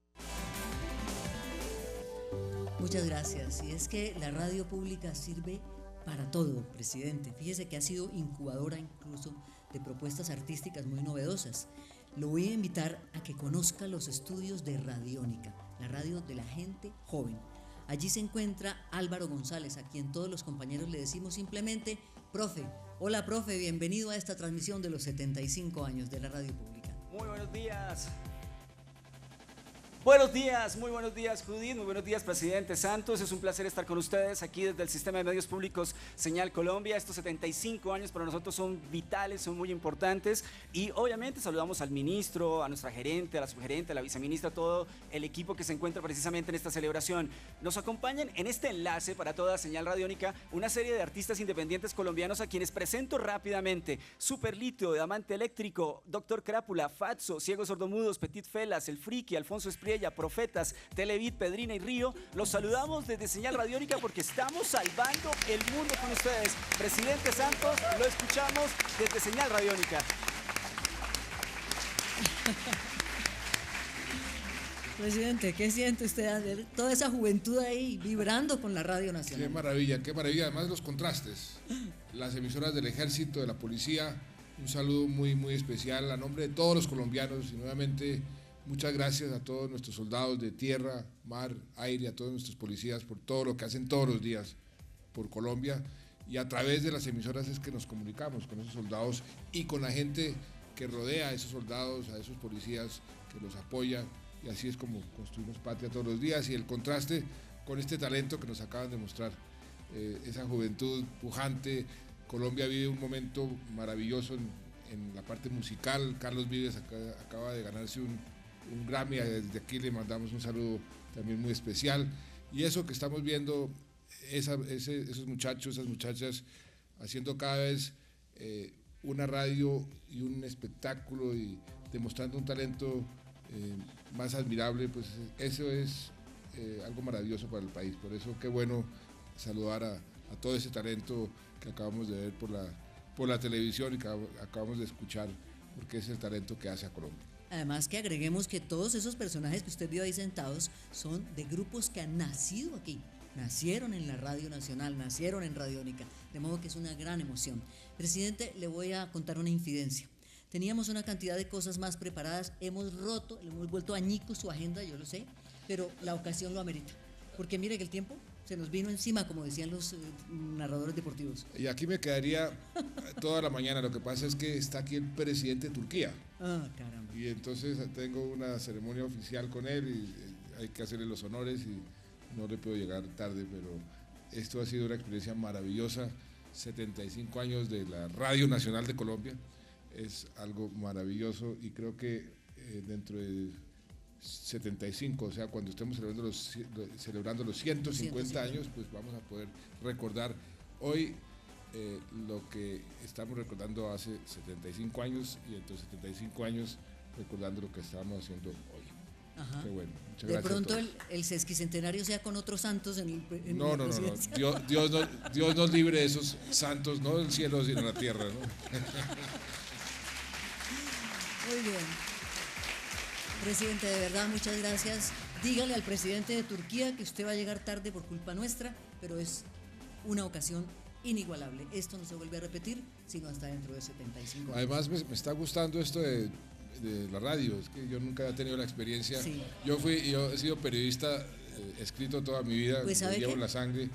Muchas gracias. Y es que la radio pública sirve para todo, presidente. Fíjese que ha sido incubadora incluso de propuestas artísticas muy novedosas. Lo voy a invitar a que conozca los estudios de Radiónica, la radio de la gente joven. Allí se encuentra Álvaro González, a quien todos los compañeros le decimos simplemente, profe. Hola, profe, bienvenido a esta transmisión de los 75 años de la radio pública. Muy buenos días. Buenos días, muy buenos días, Judith, muy buenos días, presidente Santos. Es un placer estar con ustedes aquí desde el Sistema de Medios Públicos Señal Colombia. Estos 75 años para nosotros son vitales, son muy importantes, y obviamente saludamos al ministro, a nuestra gerente, a la subgerente, a la viceministra, a todo el equipo que se encuentra precisamente en esta celebración. Nos acompañan en este enlace para toda Señal Radiónica una serie de artistas independientes colombianos a quienes presento rápidamente: Superlitio, Diamante Eléctrico, Doctor Crápula, Fatso, Ciegos Sordomudos, Petit Felas, El Friki, Alfonso Espriella, Profetas, Televid, Pedrina y Río. Los saludamos desde Señal Radiónica porque estamos salvando el mundo con ustedes. Presidente Santos, lo escuchamos desde Señal Radiónica. Presidente, ¿qué siente usted al ver toda esa juventud ahí vibrando con la Radio Nacional? Qué maravilla, qué maravilla. Además, los contrastes. Las emisoras del Ejército, de la Policía, un saludo muy, muy especial a nombre de todos los colombianos, y nuevamente muchas gracias a todos nuestros soldados de tierra, mar, aire, a todos nuestros policías por todo lo que hacen todos los días por Colombia, y a través de las emisoras es que nos comunicamos con esos soldados y con la gente que rodea a esos soldados, a esos policías que los apoya, y así es como construimos patria todos los días. Y el contraste con este talento que nos acaban de mostrar, esa juventud pujante. Colombia vive un momento maravilloso en la parte musical. Carlos Vives acaba de ganarse un Grammy, desde aquí le mandamos un saludo también muy especial. Y eso que estamos viendo, esos muchachos, esas muchachas haciendo cada vez una radio y un espectáculo y demostrando un talento más admirable, pues eso es algo maravilloso para el país. Por eso qué bueno saludar a todo ese talento que acabamos de ver por la televisión y que acabamos de escuchar, porque es el talento que hace a Colombia. Además que agreguemos que todos esos personajes que usted vio ahí sentados son de grupos que han nacido aquí, nacieron en la Radio Nacional, nacieron en Radiónica, de modo que es una gran emoción. Presidente, le voy a contar una infidencia. Teníamos una cantidad de cosas más preparadas, hemos roto, le hemos vuelto añicos su agenda, yo lo sé, pero la ocasión lo amerita, porque mire que el tiempo se nos vino encima, como decían los narradores deportivos. Y aquí me quedaría toda la mañana. Lo que pasa es que está aquí el presidente de Turquía. Ah, caramba. Y entonces tengo una ceremonia oficial con él y hay que hacerle los honores y no le puedo llegar tarde, pero esto ha sido una experiencia maravillosa. 75 años de la Radio Nacional de Colombia es algo maravilloso y creo que dentro de 75, o sea, cuando estemos celebrando los 150 años, pues vamos a poder recordar hoy lo que estamos recordando hace 75 años y entonces 75 años recordando lo que estábamos haciendo hoy. Ajá. Qué bueno, muchas de gracias. pronto el sesquicentenario sea con otros santos en no, la no, presidencia. Dios nos libre de esos santos, no del cielo sino de la tierra, ¿no? Muy bien. Presidente, de verdad, muchas gracias. Dígale al presidente de Turquía que usted va a llegar tarde por culpa nuestra, pero es una ocasión inigualable. Esto no se vuelve a repetir, sino hasta dentro de 75 años. Además, me está gustando esto de la radio, es que yo nunca he tenido la experiencia. Sí. Yo he sido periodista, escrito toda mi vida, pues lo llevo en la sangre.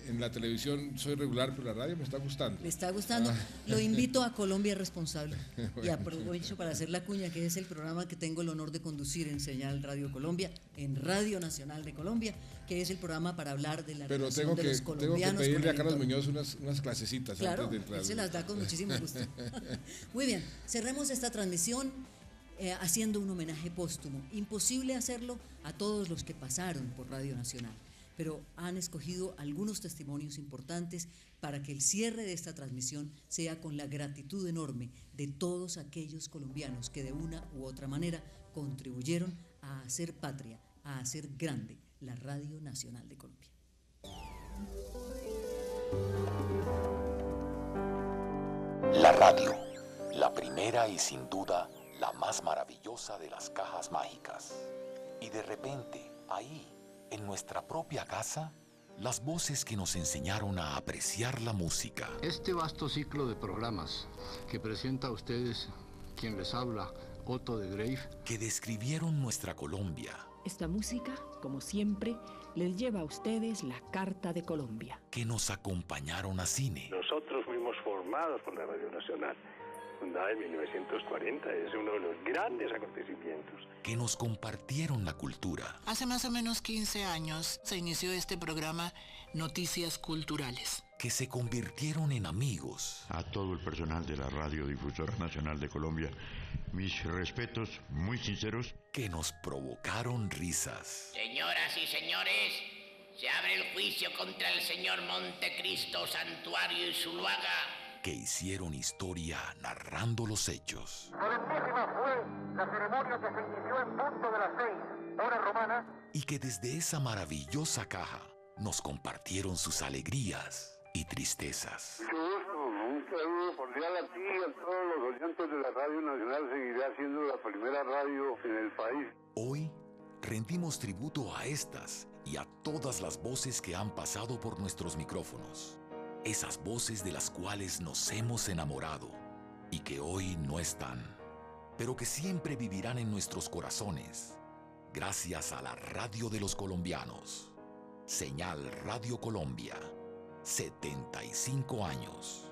En la televisión soy regular, pero la radio me está gustando. ¿Le está gustando? Lo invito a Colombia Responsable. Bueno. Y aprovecho para hacer la cuña, que es el programa que tengo el honor de conducir en Señal Radio Colombia, en Radio Nacional de Colombia, que es el programa para hablar de la relación de los colombianos. Tengo que pedirle a Carlos Muñoz unas clasecitas. Claro, antes de entrar. Él se las da con muchísimo gusto. Muy bien, cerremos esta transmisión haciendo un homenaje póstumo. Imposible hacerlo a todos los que pasaron por Radio Nacional, pero han escogido algunos testimonios importantes para que el cierre de esta transmisión sea con la gratitud enorme de todos aquellos colombianos que de una u otra manera contribuyeron a hacer patria, a hacer grande la Radio Nacional de Colombia. La radio, la primera y sin duda la más maravillosa de las cajas mágicas. Y de repente, ahí, en nuestra propia casa, las voces que nos enseñaron a apreciar la música. Este vasto ciclo de programas que presenta a ustedes quien les habla, Otto de Greif, que describieron nuestra Colombia. Esta música, como siempre, les lleva a ustedes la Carta de Colombia. Que nos acompañaron a cine. Nosotros fuimos formados por la Radio Nacional. Fundada en 1940, es uno de los grandes acontecimientos. Que nos compartieron la cultura. Hace más o menos 15 años se inició este programa Noticias Culturales. Que se convirtieron en amigos. A todo el personal de la Radiodifusora Nacional de Colombia, mis respetos muy sinceros. Que nos provocaron risas. Señoras y señores, se abre el juicio contra el señor Montecristo Santuario y Zuluaga. Que hicieron historia narrando los hechos. Solemnísima fue la ceremonia que se inició en punto de las 6, hora romana. Y que desde esa maravillosa caja nos compartieron sus alegrías y tristezas. Mucho gusto, un saludo cordial a ti y a todos los oyentes de la Radio Nacional. Seguirá siendo la primera radio en el país. Hoy rendimos tributo a estas y a todas las voces que han pasado por nuestros micrófonos. Esas voces de las cuales nos hemos enamorado y que hoy no están, pero que siempre vivirán en nuestros corazones, gracias a la radio de los colombianos. Señal Radio Colombia, 75 años.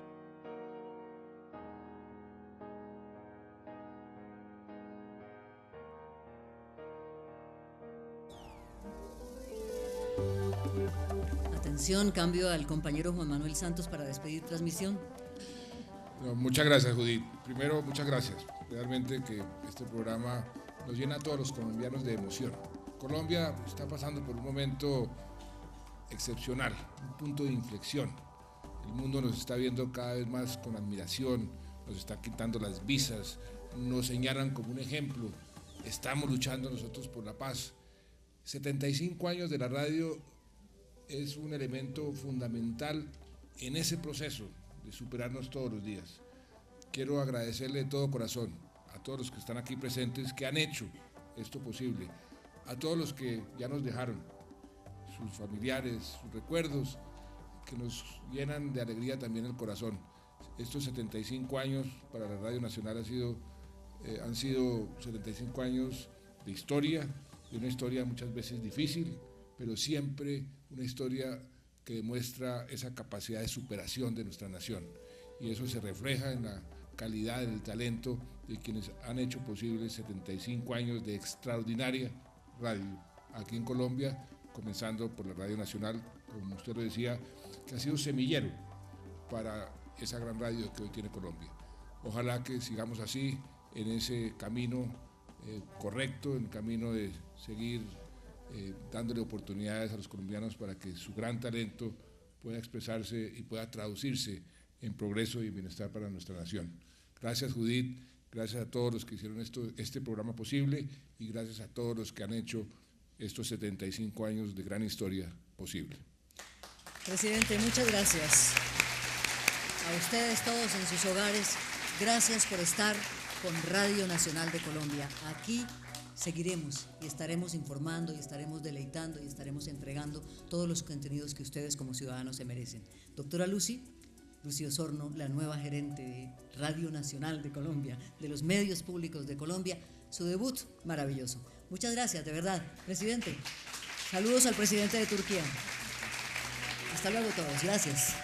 Atención, cambio al compañero Juan Manuel Santos para despedir transmisión. No, muchas gracias, Judith. Primero, muchas gracias. Realmente que este programa nos llena a todos los colombianos de emoción. Colombia está pasando por un momento excepcional, un punto de inflexión. El mundo nos está viendo cada vez más con admiración, nos está quitando las visas, nos señalan como un ejemplo. Estamos luchando nosotros por la paz. 75 años de la radio es un elemento fundamental en ese proceso de superarnos todos los días. Quiero agradecerle de todo corazón a todos los que están aquí presentes, que han hecho esto posible, a todos los que ya nos dejaron, sus familiares, sus recuerdos, que nos llenan de alegría también el corazón. Estos 75 años para la Radio Nacional han sido 75 años de historia, de una historia muchas veces difícil, pero siempre una historia que demuestra esa capacidad de superación de nuestra nación. Y eso se refleja en la calidad, en el talento de quienes han hecho posible 75 años de extraordinaria radio aquí en Colombia, comenzando por la Radio Nacional, como usted lo decía, que ha sido semillero para esa gran radio que hoy tiene Colombia. Ojalá que sigamos así, en ese camino correcto, en el camino de seguir dándole oportunidades a los colombianos para que su gran talento pueda expresarse y pueda traducirse en progreso y bienestar para nuestra nación. Gracias, Judith, gracias a todos los que hicieron este programa posible y gracias a todos los que han hecho estos 75 años de gran historia posible. Presidente, muchas gracias. A ustedes todos en sus hogares, gracias por estar con Radio Nacional de Colombia. Aquí seguiremos y estaremos informando y estaremos deleitando y estaremos entregando todos los contenidos que ustedes como ciudadanos se merecen. Doctora Lucy Osorno, la nueva gerente de Radio Nacional de Colombia, de los medios públicos de Colombia, su debut maravilloso. Muchas gracias, de verdad. Presidente, saludos al presidente de Turquía. Hasta luego todos, gracias.